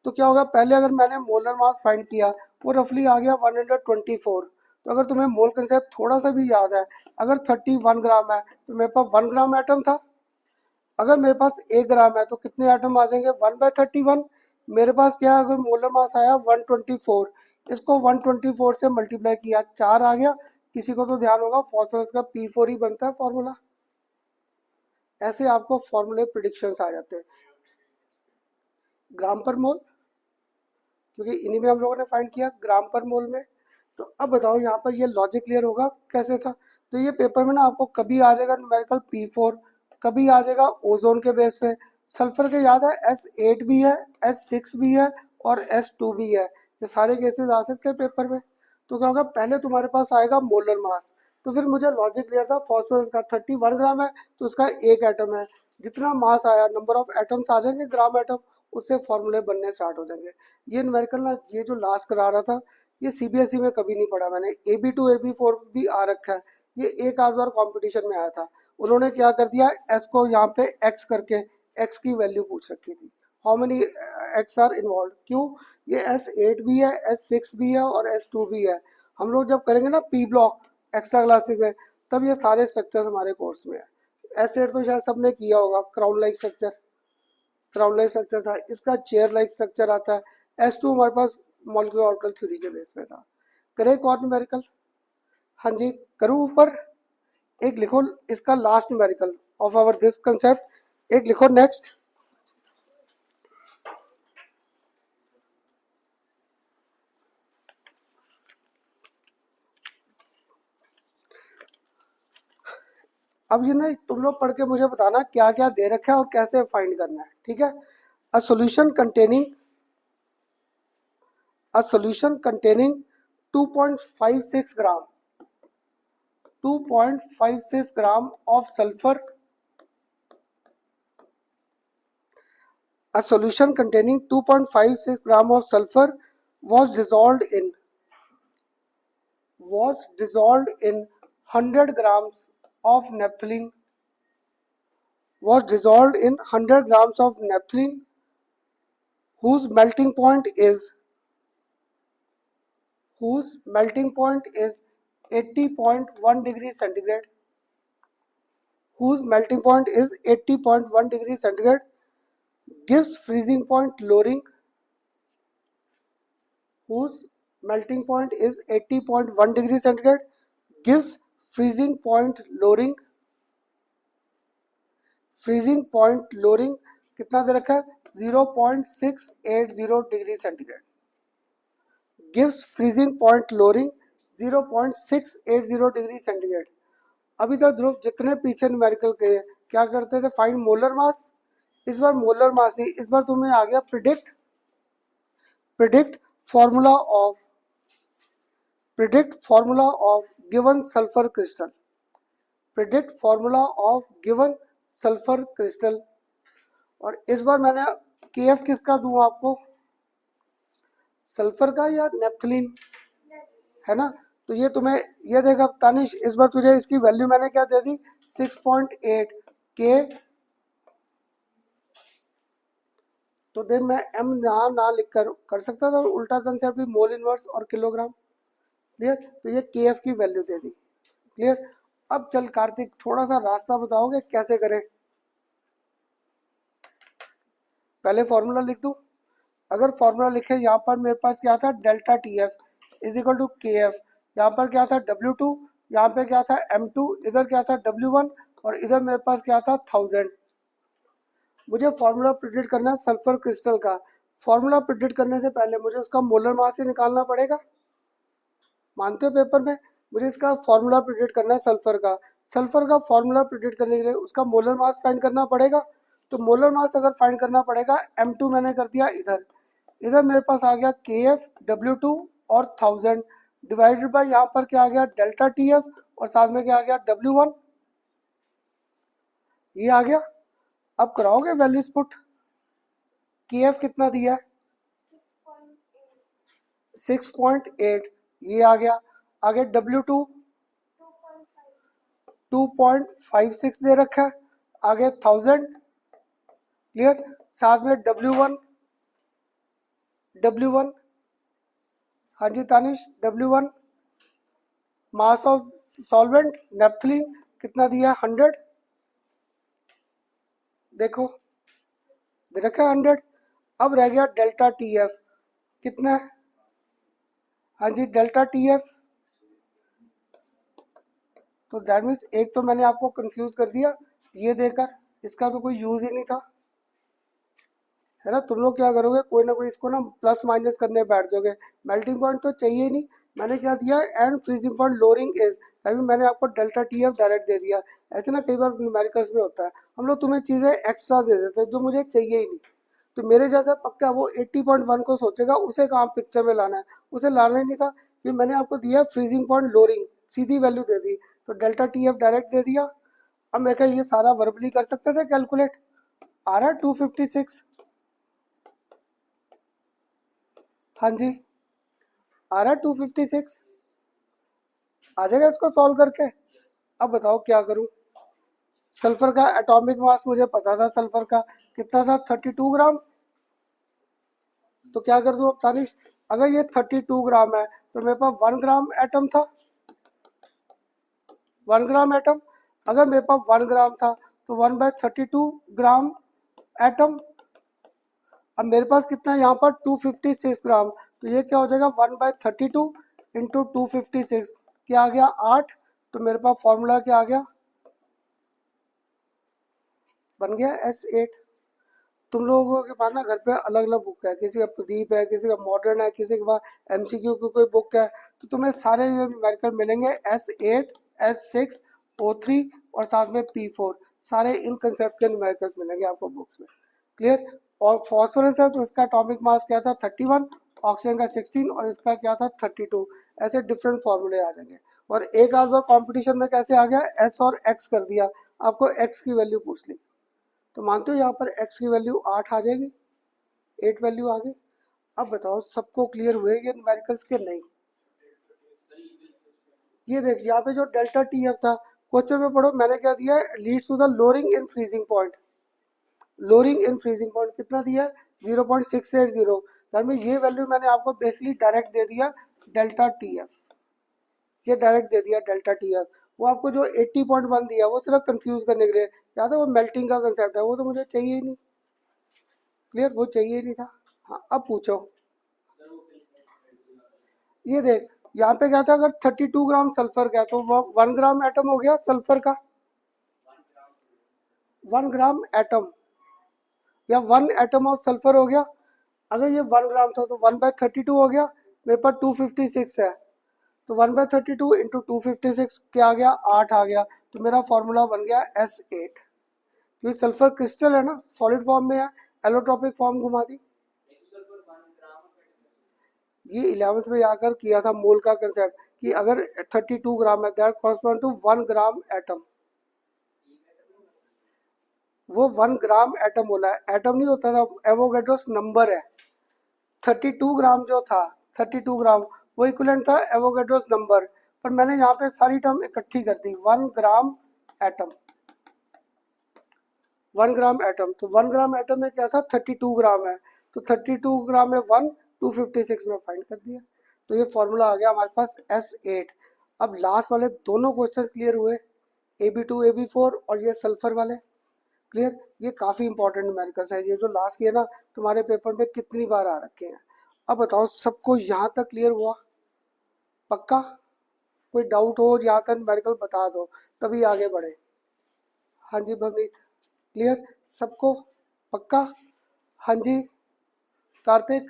तो क्या होगा, पहले अगर मैंने मोलर मास फाइंड किया वो रफली आ गया 124। तो अगर तुम्हें मोल कंसेप्ट थोड़ा सा भी याद है, अगर 31 ग्राम है तो मेरे पास 1 ग्राम एटम था। अगर मेरे पास 1 ग्राम है तो कितने एटम आ जाएंगे, 1/31। मेरे पास क्या है, अगर मोलर मास आया 124, इसको 124 से मल्टीप्लाई किया, 4 आ गया। किसी को तो ध्यान होगा फॉस्फोरस का P4 ही बनता है फॉर्मूला। ऐसे आपको फॉर्मूले प्रिडिक्शंस आ जाते हैं ग्राम पर मोल, क्योंकि इन्हीं में हम लोगों ने फाइंड किया ग्राम पर मोल में। तो अब बताओ यहाँ पर ये लॉजिक क्लियर होगा कैसे था। तो ये पेपर में ना आपको कभी आ जाएगा न्यूमेरिकल P4, कभी आ जाएगा ओजोन के बेस पे। सल्फर के याद है S8 भी है, S6 भी है और S2 भी है, ये सारे केसेस आ सकते हैं पेपर में। तो क्या होगा, पहले तुम्हारे पास आएगा मोलर मास, तो फिर मुझे लॉजिक क्लियर था, फॉस्फोरस का 31 ग्राम है तो उसका एक एटम है, जितना मास आया नंबर ऑफ एटम्स आ जाएंगे ग्राम एटम, उससे फॉर्मूले बनने स्टार्ट हो जाएंगे। ये न्यूमेरिकल ना, ये जो लास्ट करा रहा था, ये सीबीएसई में कभी नहीं पढ़ा मैंने, AB2 AB4 भी आ रखा है, ये एक आध बार कंपटीशन में आया था। उन्होंने क्या कर दिया, एस को यहाँ पे एक्स करके एक्स की वैल्यू पूछ रखी थी, how many X are involve, क्यों, ये S8 भी है, S6 भी है और S2 भी है। हम लोग जब करेंगे ना P ब्लॉक एक्स्ट्रा क्लासेस में, तब ये सारे स्ट्रक्चर्स हमारे कोर्स में है। S8 तो शायद सबने किया होगा, crown like structure, crown like structure था, इसका चेयर लाइक स्ट्रक्चर आता है। S2 हमारे पास मॉलिक्यूलर ऑर्बिटल थ्योरी के बेस पे था। करें एक और न्यूमेरिकल, हाँ जी करूँ ऊपर, एक लिखो इसका last numerical of our this concept, एक लिखो नेक्स्ट। अब ये ना तुम लोग पढ़ के मुझे बताना क्या क्या दे रखा है और कैसे फाइंड करना है, ठीक है। A solution containing, a solution containing 2.56 gram, 2.56 gram of sulfur, a solution containing 2.56 gram of sulfur was dissolved in, was dissolved in 100 grams of naphthalene, was dissolved in 100 grams of naphthalene, whose melting point is, whose melting point is 80.1 degrees centigrade, whose melting point is 80.1 degrees centigrade, gives freezing point lowering, whose melting point is 80.1 degrees centigrade, gives freezing point lowering, freezing point lowering कितना दे रखा है 0.680 degree centigrade, gives freezing point lowering 0.680 degree centigrade. अभी तक ध्रुव जितने पीछे numerical के क्या करते थे, फाइंड मोलर मास, इस बार मोलर मास नहीं, इस बार तुम्हें आ गया predict, predict formula of, predict formula of given sulphur crystal, predict formula of given sulphur crystal. और इस बार मैंने केएफ किसका दूं आपको, सल्फर का या नेप्थलीन, है ना। तो ये तुम्हें ये देखा तानिश, इस बार तुझे इसकी वैल्यू मैंने क्या दे दी 6.8 के, तो देन मैं एम ना लिख कर सकता था, उल्टा कंसेप्ट भी मोल इनवर्स और किलोग्राम, क्लियर। तो ये केएफ की वैल्यू दे दी, क्लियर। अब चल कार्तिक थोड़ा सा रास्ता बताओगे कैसे करें, पहले फॉर्मूला लिख दूं। अगर फॉर्मूला लिखे यहाँ पर मेरे पास क्या था delta T F is equal to K F, यहाँ पर क्या था W2, यहाँ पे क्या था M2, इधर क्या था W1 और इधर मेरे पास क्या था 1000। मुझे फॉर्मूला प्रिडिक्ट करना है सल्फर क्रिस्टल का, फॉर्मूला प्रिडिक्ट करने से पहले मुझे उसका मोलर मास ही निकालना पड़ेगा, मानते हो पेपर में। मुझे इसका फॉर्मूला प्रिडिक्ट करना है सल्फर का, सल्फर का फॉर्मूला प्रिडिक्ट करने के लिए उसका मोलर मास फाइंड करना पड़ेगा। तो मोलर मास अगर फाइंड करना पड़ेगा, M2 मैंने कर दिया इधर, इधर मेरे पास आ गया KF W2 और 1000 डिवाइडेड बाय यहाँ पर क्या आ गया डेल्टा TF और साथ में क्या आ गया W1, ये आ गया। अब कराओगे वैल्यूज पुट, KF कितना दिया 6.8, ये आ गया, आगे W2 2.56 दे रखा है, आगे 1000, क्लियर। साथ में W1, हाँ जी Tanish W1 mass of solvent naphthalene कितना दिया 100, देखो दे रखा है 100। अब रह गया डेल्टा TF कितना है, हाँ जी डेल्टा TF, तो दैट मीन्स एक तो मैंने आपको कंफ्यूज कर दिया ये देकर, इसका तो कोई यूज ही नहीं था, है ना। तुम लोग क्या करोगे, कोई ना कोई इसको ना प्लस माइनस करने बैठ जाओगे, मेल्टिंग पॉइंट तो चाहिए ही नहीं। मैंने क्या दिया and freezing point lowering is, तभी मैंने आपको डेल्टा TF डायरेक्ट दे दिया। ऐसे ना कई बार न्यूमेरिकल्स में होता है, हम लोग तुम्हें चीज़ें एक्स्ट्रा दे देते हैं जो मुझे चाहिए ही नहीं। तो मेरे जैसा पक्का वो 80.1 को सोचेगा, उसे काम पिक्चर में लाना है, उसे लाना ही नहीं था, क्योंकि मैंने आपको दिया फ्रीजिंग पॉइंट लोअरिंग, सीधी वैल्यू दे दी, तो डेल्टा TF डायरेक्ट दे दिया। अब मैं क्या ये सारा वर्बली कर सकते थे कैलकुलेट, आ रहा है 256, हाँ जी आ रहा है 256, आ जाएगा इसको सॉल्व करके। अब बताओ क्या करूं, सल्फर का एटॉमिक मास मुझे पता था, सल्फर का कितना था 32 ग्राम, तो क्या कर दूं अब तानिश, अगर ये 32 ग्राम है तो मेरे पास 1 ग्राम एटम था, 1 ग्राम एटम, अगर मेरे पास 1 ग्राम था तो 1/32 ग्राम एटम। अब मेरे पास कितना है यहाँ पर 256 ग्राम, तो ये क्या हो जाएगा 1/32 इंटू 256, क्या आ गया 8, तो मेरे पास फॉर्मूला क्या आ गया, बन गया S8। तुम लोगों के पास ना घर पे अलग अलग बुक है, किसी का प्रदीप है, किसी का मॉडर्न है, किसी के पास MCQ की कोई बुक है, तो तुम्हें सारे न्यूमेरिकल मिलेंगे S8, S6, O3 और साथ में P4, सारे इन कंसेप्ट के न्यूमेरिकल्स मिलेंगे आपको बुक्स में, क्लियर। और फॉस्फोरस है तो इसका एटॉमिक मास क्या था 31, ऑक्सीजन का 16 और इसका क्या था 32, ऐसे डिफरेंट फॉर्मूले आ जाएंगे। और एक आध बार कॉम्पिटिशन में कैसे आ गया S और X कर दिया, आपको X की वैल्यू पूछ ली, तो मानते हो यहाँ पर x की वैल्यू 8 आ जाएगी, 8 वैल्यू आ गई। अब बताओ सबको क्लियर हुए ये न्यूमेरिकल्स के नहीं, ये देख यहाँ पे जो डेल्टा TF था क्वेश्चन में पढ़ो मैंने क्या दिया है, leads to the lowering in freezing point, lowering in freezing point कितना दिया है 0.680, दैट मीन ये वैल्यू मैंने आपको बेसिकली डायरेक्ट दे दिया डेल्टा TF, ये डायरेक्ट दे दिया डेल्टा TF। वो आपको जो 80.1 दिया वो सिर्फ कंफ्यूज करने के लिए, याद है वो मेल्टिंग का कंसेप्ट है, वो तो मुझे चाहिए ही नहीं, क्लियर, वो चाहिए ही नहीं था। हाँ अब पूछो, ये देख यहाँ पे क्या था, अगर 32 ग्राम सल्फर का तो वो 1 ग्राम एटम हो गया सल्फर का, 1 ग्राम एटम या 1 एटम ऑफ सल्फर हो गया। अगर ये 1 ग्राम था तो 1/32 हो गया, मेरे पास 256 है, तो 1/32 इंटू 256 क्या आ गया, 8 आ गया, तो मेरा फॉर्मूला बन गया S8। क्योंकि सल्फर क्रिस्टल है ना, सॉलिड फॉर्म में है, एलोट्रोपिक फॉर्म घुमा दी। ये 11th में आकर किया था मोल का कंसेप्ट कि अगर 32 ग्राम है that correspond to 1 gram atom. वो 1 ग्राम एटम बोला है, एटम नहीं होता था, एवोगैड्रोस नंबर है। 32 ग्राम जो था, 32 ग्राम वो इक्विवेलेंट था एवोगैड्रोस नंबर, पर मैंने यहाँ पे सारी टर्म इकट्ठी कर दी, 1 ग्राम एटम, 1 ग्राम एटम। तो 1 ग्राम एटम में क्या था, 32 ग्राम है, तो 32 ग्राम में 1 256 में फाइंड कर दिया, तो ये फॉर्मूला आ गया हमारे पास S8। अब लास्ट वाले दोनों क्वेश्चन क्लियर हुए, AB2 AB4 और ये सल्फर वाले क्लियर। ये काफ़ी इंपॉर्टेंट न्यूमेरिकल्स है, ये जो लास्ट की है ना तुम्हारे पेपर में कितनी बार आ रखे हैं। अब बताओ सबको यहाँ तक क्लियर हुआ, पक्का? कोई डाउट हो यहाँ तक न्यूमेरिकल बता दो तभी आगे बढ़े। हाँ जी भवनीत, क्लियर सबको, पक्का? हाँ जी कार्तिक,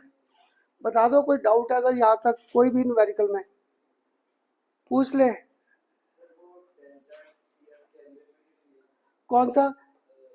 बता दो कोई डाउट है अगर यहाँ तक कोई भी न्यूमेरिकल में पूछ ले। कौन सा?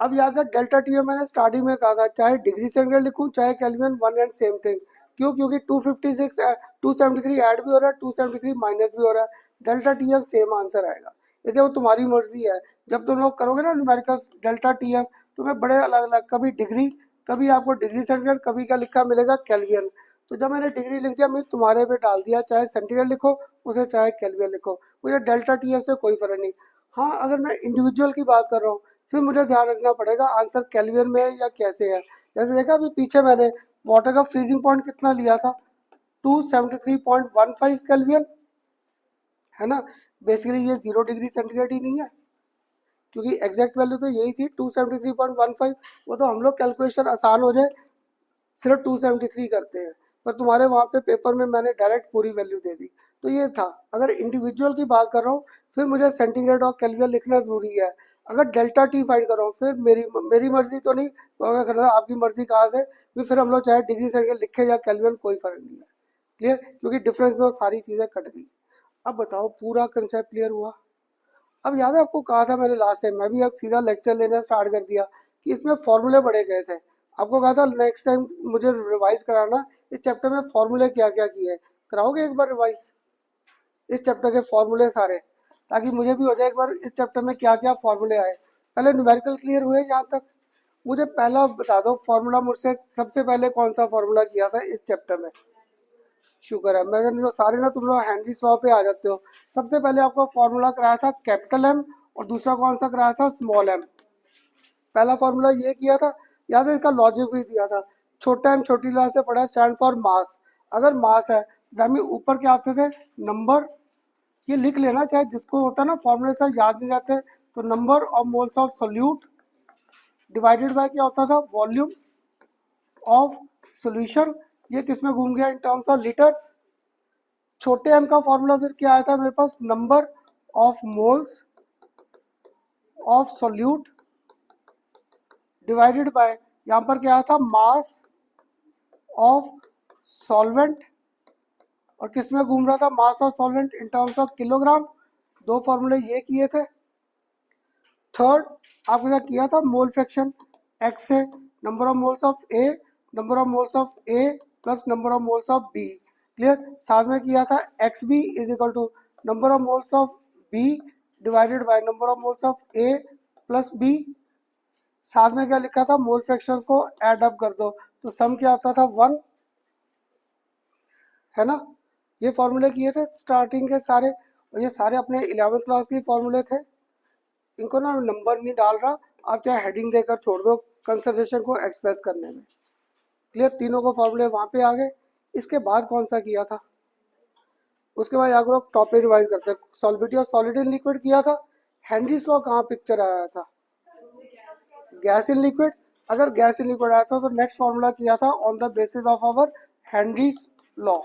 अब यहाँ का डेल्टा टी मैंने स्टार्टिंग में कहा था, चाहे डिग्री सेंटीग्रेड लिखूं चाहे kelvin, one and same thing. क्यों? क्योंकि 256 273 ऐड भी हो रहा है, 273 माइनस भी हो रहा है, delta T F same answer आएगा। इसे वो तुम्हारी मर्जी है, जब तुम लोग करोगे ना न्यूमेरिकल्स डेल्टा टी एफ, तुम्हें बड़े अलग अलग, कभी डिग्री, कभी आपको डिग्री सेंटीग्रेड, कभी क्या लिखा मिलेगा केल्विन। तो जब मैंने डिग्री लिख दिया मैं तुम्हारे पे डाल दिया, चाहे सेंटीग्रेड लिखो उसे चाहे केल्विन लिखो, मुझे डेल्टा टी एफ से कोई फर्क नहीं। हाँ अगर मैं इंडिविजुअल की बात कर रहा हूँ फिर मुझे ध्यान रखना पड़ेगा आंसर केल्विन में है या कैसे है। जैसे देखा अभी पीछे मैंने वाटर का फ्रीजिंग पॉइंट कितना लिया था, 273.15 केल्विन, है ना। बेसिकली ये 0 डिग्री सेंटीग्रेड ही नहीं है, क्योंकि एग्जैक्ट वैल्यू तो यही थी 273.15। वो तो हम लोग कैलकुलेशन आसान हो जाए सिर्फ 273 करते हैं, पर तुम्हारे वहाँ पे पेपर में मैंने डायरेक्ट पूरी वैल्यू दे दी। तो ये था, अगर इंडिविजुअल की बात कर रहा हूँ फिर मुझे सेंटीग्रेड और केल्विन लिखना जरूरी है। अगर डेल्टा टी फाइंड कर रहा हूँ फिर मेरी मर्जी तो नहीं, तो अगर करना आपकी मर्जी कहाँ से भी, फिर हम लोग चाहे डिग्री सेंटीग्रेड लिखे या केल्विन कोई फर्क नहीं है, क्लियर, क्योंकि डिफरेंस में वो सारी चीज़ें कट गई। अब बताओ पूरा कंसेप्ट क्लियर हुआ? अब याद है आपको कहा था मैंने लास्ट टाइम, मैं भी अब सीधा लेक्चर लेना स्टार्ट कर दिया कि इसमें फॉर्मूले बढ़े गए थे। आपको कहा था नेक्स्ट टाइम मुझे रिवाइज कराना इस चैप्टर में फॉर्मूले क्या क्या किए, कराओगे एक बार रिवाइज इस चैप्टर के फॉर्मूले सारे, ताकि मुझे भी हो जाए एक बार इस चैप्टर में क्या क्या फॉर्मूले आए। पहले न्यूमेरिकल क्लियर हुए यहाँ तक, मुझे पहला बता दो फॉर्मूला, मुझसे सबसे पहले कौन सा फॉर्मूला किया था इस चैप्टर में? शुक्र है, मैं नहीं तो सारे ना तुम लोग हेनरीज लॉ पे आ जाते हो। सबसे पहले आपको फॉर्मूला कराया था कैपिटल एम, और दूसरा कौन सा कराया था, स्मॉल एम। पहला फॉर्मूला ये किया था, याद है इसका लॉजिक भी दिया था, छोटा एम छोटी ला से पढ़ा स्टैंड फॉर मास। अगर मास है तो ऊपर क्या आते थे, नंबर, ये लिख लेना, चाहे जिसको होता है ना फॉर्मूले से याद नहीं रहते, तो number of moles of solute divided bye क्या होता था, वॉल्यूम ऑफ सोल्यूशन। ये किसमें घूम गया, इन टर्म्स ऑफ लीटर्स। छोटे एम का फॉर्मूला फिर क्या आया था मेरे पास, number of moles of solute divided by, यहाँ पर क्या आया था, मास ऑफ सॉल्वेंट, और किस में घूम रहा था, मास of solvent in terms of kilogram. दो फॉर्मूले ये किए थे। थर्ड आपके साथ किया था मोल फ्रैक्शन, एक्स है number of moles of A, number of moles of A plus number of moles of B, clear. साथ में किया था X B is equal to number of moles of B divided by number of moles of A plus B. साथ में क्या लिखा था, mole fractions को ऐड अप कर दो तो सम क्या आता था, 1, है ना। ये फॉर्मूले किए थे स्टार्टिंग के सारे, और ये सारे अपने 11th क्लास के फॉर्मूले थे। इनको ना नंबर नहीं डाल रहा, आप चाहे हेडिंग देकर छोड़ दो कंसंट्रेशन को एक्सप्रेस करने में, क्लियर। तीनों को फॉर्मूले वहाँ पे आ गए। इसके बाद कौन सा किया था, उसके बाद अगर आप टॉपिक रिवाइज करते हैं, सॉल्बिटी और सॉलिड इन लिक्विड किया था। हेनरीज लॉ कहाँ पिक्चर आया था, गैस इन लिक्विड। अगर गैस इन लिक्विड आया था तो नेक्स्ट फॉर्मूला किया था on the basis of our Henry's law.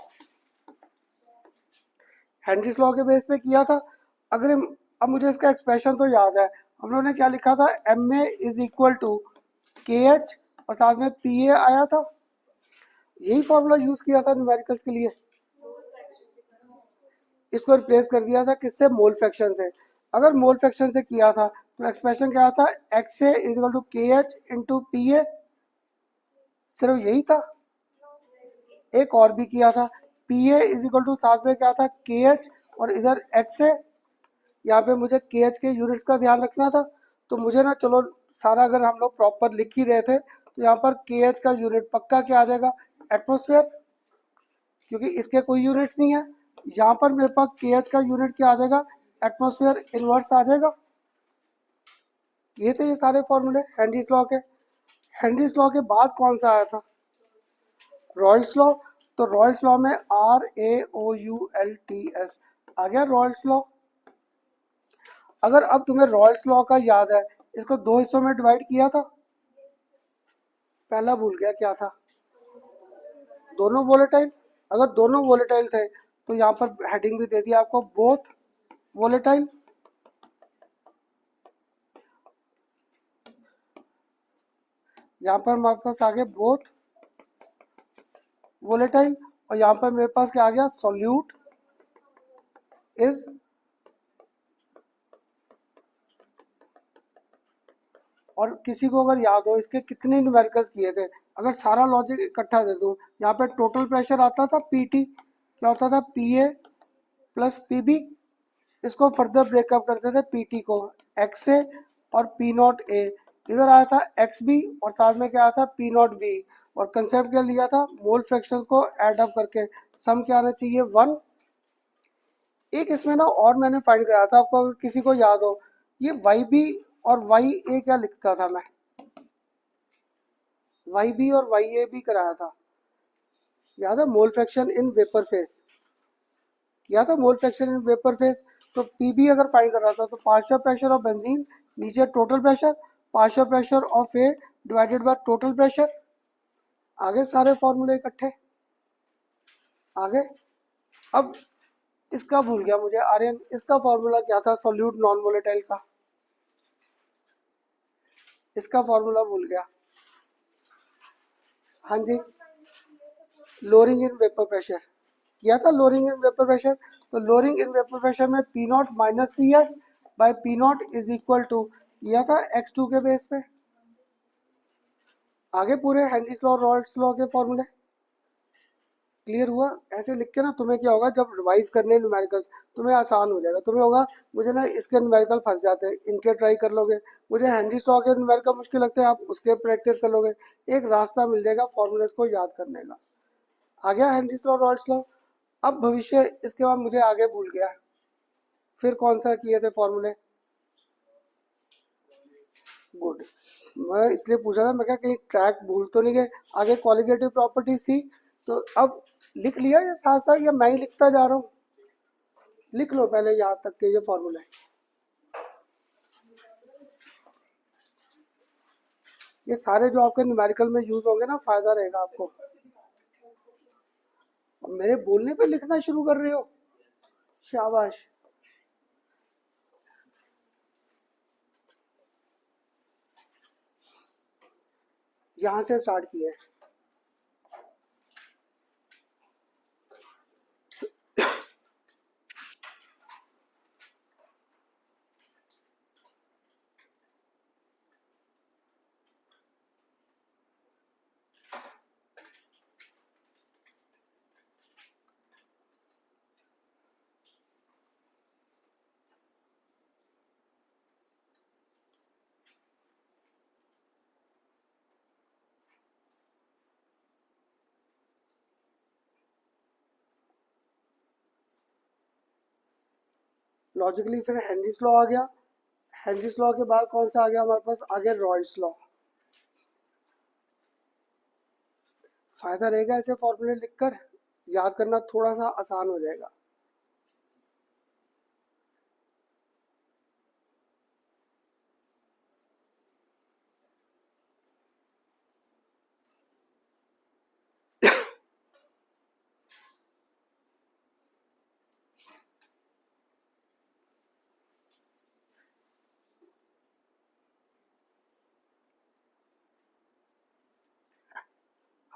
Henry's law के बेस पे किया था। अगर अब मुझे इसका एक्सप्रेशन तो याद है, हम लोगों ने क्या लिखा था, M A is equal to K H और साथ में पी ए आया था, यही फॉर्मूला यूज किया था न्यूमेरिकल्स के लिए। इसको रिप्लेस कर दिया था किससे, मोल फ्रैक्शन से। अगर मोल फ्रैक्शन से किया था तो एक्सप्रेशन क्या था, X A is equal to K H into P A, सिर्फ यही था। एक और भी किया था, P A is equal to साथ में क्या था, के एच और इधर एक्स ए। यहाँ पे मुझे के एच के यूनिट्स का ध्यान रखना था, तो मुझे ना, चलो सारा अगर हम लोग प्रॉपर लिख ही रहे थे तो यहाँ पर के एच का यूनिट पक्का क्या आ जाएगा, एटमोसफेयर, क्योंकि इसके कोई यूनिट्स नहीं है। यहाँ पर मेरे पास के एच का यूनिट क्या आ जाएगा, एटमोसफेयर इनवर्स आ जाएगा। ये थे ये सारे फॉर्मूले हेनरीज लॉ के। हेनरीज लॉ के बाद कौन सा आया था, रॉयल्स लॉ। तो रॉयल्स लॉ में R A O U L T S आ गया, रॉयल्स लॉ। अगर अब तुम्हें रॉयल्स लॉ का याद है, इसको दो हिस्सों में डिवाइड किया था, पहला भूल गया क्या था, दोनों वोलेटाइल। अगर दोनों वोलेटाइल थे तो यहाँ पर हेडिंग भी दे दिया आपको, बोथ वोलेटाइल। यहाँ पर हमारे पास आ गए बोथ वोलेटाइल, और यहाँ पर मेरे पास क्या आ गया, सॉल्यूट इज, और किसी को अगर याद हो इसके कितने न्यूमेरिकल्स किए थे, अगर सारा लॉजिक इकट्ठा दे दूं, यहाँ पे टोटल प्रेशर आता था पीटी, क्या होता था, P A plus P B. इसको फर्दर ब्रेकअप करते थे पीटी को एक्स ए और पी नॉट ए, इधर आया था एक्स बी और साथ में क्या आया था, पी नॉट बी। और कंसेप्ट क्या लिया था, मोल फ्रैक्शंस को ऐड अप करके सम क्या आना चाहिए, 1। एक इसमें ना और मैंने फाइंड कराया था, आपको अगर किसी को याद हो, ये वाई बी और वाई ए क्या लिखता था मैं, वाई बी और वाई ए भी कराया था, याद है, mole fraction in vapour phase किया था, mole fraction in vapour phase. तो पीबी अगर फाइंड कर रहा था तो पार्शियल प्रेशर ऑफ बेंजीन, नीचे total pressure, partial pressure of A divided by total pressure. आगे सारे फॉर्मूले इकट्ठे आगे। अब इसका भूल गया मुझे आर्यन, इसका फॉर्मूला क्या था, सोल्यूट नॉन वोलेटाइल का, इसका फॉर्मूला भूल गया। हाँ जी, लोअरिंग इन वेपर प्रेशर किया था, लोअरिंग इन वेपर प्रेशर। तो लोअरिंग इन वेपर प्रेशर में P naught minus P S by P naught is equal to किया था x2 के बेस पे। आगे पूरे हेनरीज लॉ रॉयल्स लॉ के फॉर्मूले क्लियर हुआ। ऐसे लिख के ना तुम्हें क्या होगा, जब रिवाइज करने न्यूमेरिकल्स तुम्हें आसान हो जाएगा। तुम्हें होगा मुझे ना इसके न्यूमेरिकल फंस जाते हैं, इनके ट्राई कर लोगे, मुझे हेनरीज लॉ के न्यूमेरिकल मुश्किल लगते हैं, आप उसके प्रैक्टिस कर लोगे, एक रास्ता मिल जाएगा फॉर्मूलेस को याद करने का। आ गया हेनरीज लॉ रॉयल्स लॉ। अब भविष्य इसके बाद मुझे आगे भूल गया, फिर कौन सा किए थे फॉर्मूले, गुड। मैं इसलिए पूछा था, मैं क्या कहीं ट्रैक भूल तो नहीं गए। आगे क्वालिटेटिव प्रॉपर्टीज थी, तो अब लिख लिया या साथ साथ या मैं ही लिखता जा रहा हूँ, लिख लो पहले यहाँ तक के ये फॉर्मूले। ये सारे जो आपके न्यूमेरिकल में यूज होंगे ना, फायदा रहेगा आपको। अब मेरे बोलने पे लिखना शुरू कर रहे हो, शाबाश। यहाँ से स्टार्ट किए, लॉजिकली फिर हेनरीज लॉ आ गया। हेनरीज लॉ के बाद कौन सा आ गया हमारे पास, आ गया रॉयल्स लॉ। फायदा रहेगा ऐसे फॉर्मूले लिखकर, याद करना थोड़ा सा आसान हो जाएगा।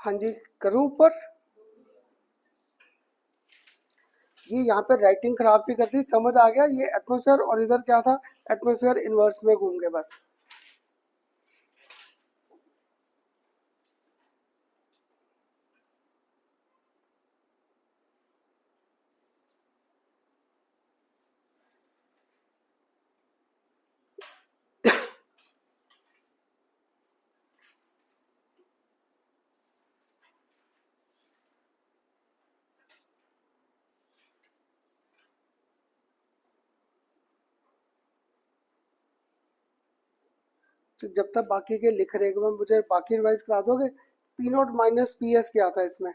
हाँ जी, करूँ ऊपर। ये यहाँ पे राइटिंग खराब सी कर दी, समझ आ गया। ये एटमोसफेयर और इधर क्या था, एटमोसफेयर इनवर्स में घूम गए बस। तो जब तक बाकी के लिख रहे हैं, मुझे बाकी रिवाइज करा दोगे। P naught minus P S क्या था इसमें,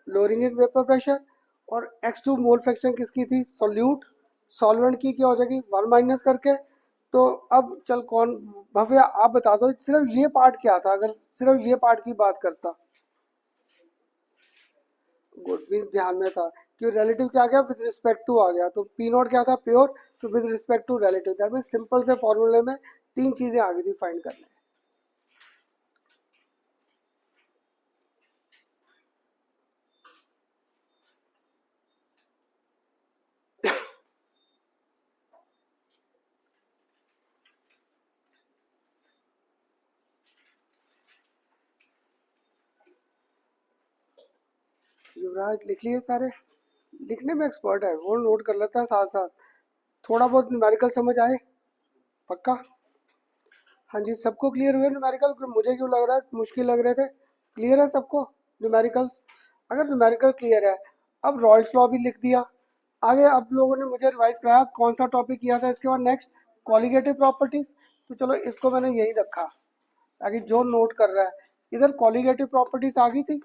लोअरिंग इन वेपर प्रेशर। और x2 मोल फ्रैक्शन किसकी थी, सोल्यूट सॉल्वेंट की क्या हो जाएगी, 1 माइनस करके। तो अब चल कौन, भव्य आप बता दो सिर्फ ये पार्ट क्या था, अगर सिर्फ ये पार्ट की बात करता। गुड, मीन्स ध्यान में था कि रिलेटिव क्या आ गया, विद रिस्पेक्ट टू आ गया। तो पी नॉट क्या था, प्योर, तो with respect to relative. That means simple से फॉर्मूले में तीन चीजें आ गई थी फाइंड करने। युवराज लिख लिए सारे, लिखने में एक्सपर्ट है वो, नोट कर लेता है साथ साथ। थोड़ा बहुत न्यूमेरिकल समझ आए, पक्का। हाँ जी, सबको क्लियर हुए न्यूमेरिकल, मुझे क्यों लग रहा है मुश्किल लग रहे थे। क्लियर है सबको न्यूमेरिकल्स। अगर न्यूमेरिकल क्लियर है, अब रॉयल्स लॉ भी लिख दिया। आगे आप लोगों ने मुझे रिवाइज कराया कौन सा टॉपिक किया था इसके बाद नेक्स्ट, कॉलिगेटिव प्रॉपर्टीज। तो चलो इसको मैंने यही रखा ताकि जो नोट कर रहा है, इधर कॉलिगेटिव प्रॉपर्टीज आ गई थी।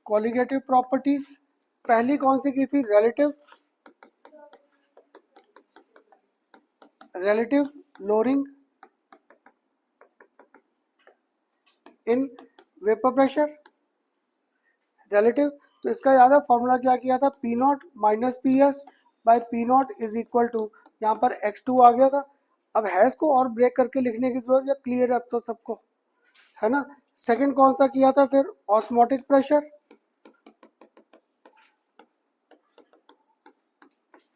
कॉलिगेटिव प्रॉपर्टीज पहली कौन सी की थी, relative, relative lowering in vapour pressure, relative. तो इसका याद है फॉर्मूला क्या किया था, P naught minus P S by P naught is equal to, यहाँ पर x2 आ गया था। अब है इसको और ब्रेक करके लिखने की जरूरत, या क्लियर है अब तो सबको, है ना। सेकंड कौन सा किया था फिर, osmotic pressure,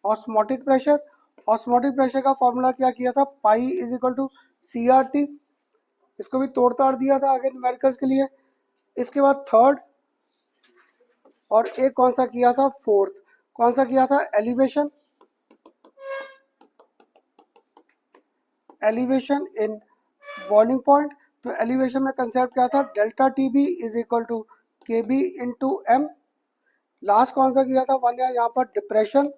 osmotic pressure. Osmotic pressure का फॉर्मूला क्या किया था, pi is equal to C R T. इसको भी तोड़ ताड़ दिया था आगे न्यूमेरिकल्स के लिए। इसके बाद थर्ड, और एक कौन सा किया था, फोर्थ, कौन सा किया था, elevation, elevation in boiling point. तो एलिवेशन में कंसेप्ट क्या था, delta T B is equal to K B into M. Last कौन सा किया था, वन यहाँ पर डिप्रेशन,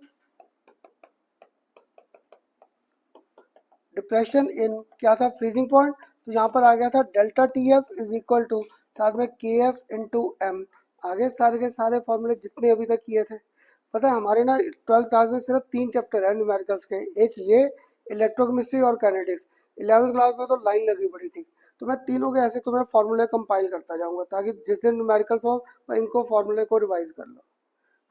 डिप्रेशन इन क्या था, फ्रीजिंग पॉइंट। तो यहाँ पर आ गया था delta T F is equal to साथ में के एफ इंटू एम। आगे सारे के सारे फॉर्मूले जितने अभी तक किए थे। पता है हमारे ना 12th क्लास में सिर्फ 3 चैप्टर है न्यूमेरिकल्स के, एक ये इलेक्ट्रोकेमिस्ट्री और काइनेटिक्स। 11th क्लास में तो लाइन लगी पड़ी थी। तो मैं तीनों के ऐसे तुम्हें फॉर्मूले कंपाइल करता जाऊंगा ताकि जिस दिन न्यूमेरिकल्स हो तो इनको फॉर्मूले को रिवाइज कर लो।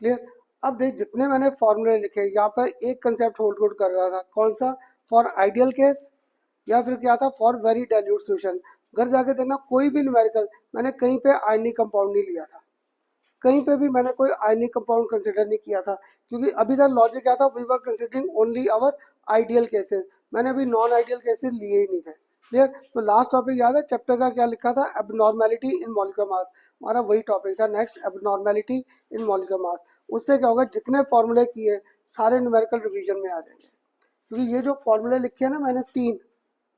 क्लियर। अब देख जितने मैंने फॉर्मूले लिखे, यहाँ पर एक कंसेप्ट होल्ड गुड कर रहा था, कौन सा, फॉर आइडियल केस, या फिर क्या था, फॉर वेरी डाइल्यूट सॉल्यूशन। घर जाके देखना कोई भी न्यूमेरिकल मैंने कहीं पे आयनिक कंपाउंड नहीं लिया था, कहीं पे भी मैंने कोई आयनिक कंपाउंड कंसिडर नहीं किया था, क्योंकि अभी तक लॉजिक क्या था, we were considering only our ideal cases. मैंने अभी नॉन आइडियल केसेस लिए ही नहीं थे। क्लियर। तो लास्ट टॉपिक याद है चैप्टर का क्या लिखा था, एबनॉर्मेलिटी इन मॉलिक्यूलर मास। हमारा वही टॉपिक था नेक्स्ट, एबनॉर्मेलिटी इन मॉलिक्यूलर मास। उससे क्या होगा, जितने फॉर्मूले किए सारे न्यूमेरिकल रिवीजन में आ जाएंगे। क्योंकि ये जो फॉर्मूले लिखे हैं ना मैंने तीन,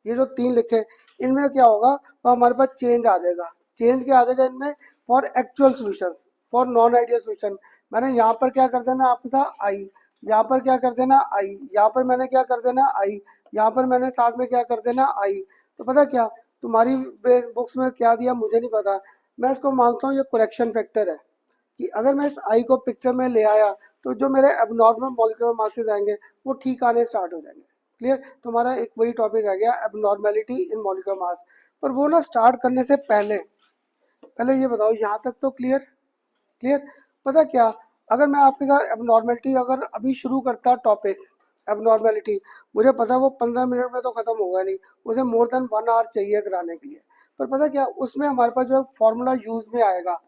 ये जो तीन लिखे, इनमें क्या होगा, तो हमारे पास चेंज आ जाएगा। चेंज क्या आ जाएगा इनमें, for actual solution, for non ideal solution. मैंने यहाँ पर क्या कर देना आपके साथ आई, यहाँ पर क्या कर देना आई, यहाँ पर मैंने क्या कर देना आई, यहाँ पर मैंने साथ में क्या कर देना आई। तो पता क्या, तुम्हारी बेस बुक्स में क्या दिया मुझे नहीं पता, मैं इसको मानता हूँ ये करेक्शन फैक्टर है, कि अगर मैं इस आई को पिक्चर में ले आया तो जो मेरे एबनॉर्मल मॉलिक्यूलर मासेस आएंगे वो ठीक आने स्टार्ट हो जाएंगे। क्लियर। तो हमारा एक वही टॉपिक रह गया, एबनॉर्मेलिटी इन मॉलिक्यूलर मास। पर वो ना स्टार्ट करने से पहले पहले ये बताओ यहाँ तक तो क्लियर, क्लियर। पता क्या, अगर मैं आपके साथ एबनॉर्मेलिटी अगर अभी शुरू करता टॉपिक एबनॉर्मेलिटी, मुझे पता है वो 15 मिनट में तो ख़त्म होगा नहीं, मुझे मोर देन 1 आवर चाहिए कराने के लिए। पर पता क्या, उसमें हमारे पास जो फॉर्मूला यूज में आएगा,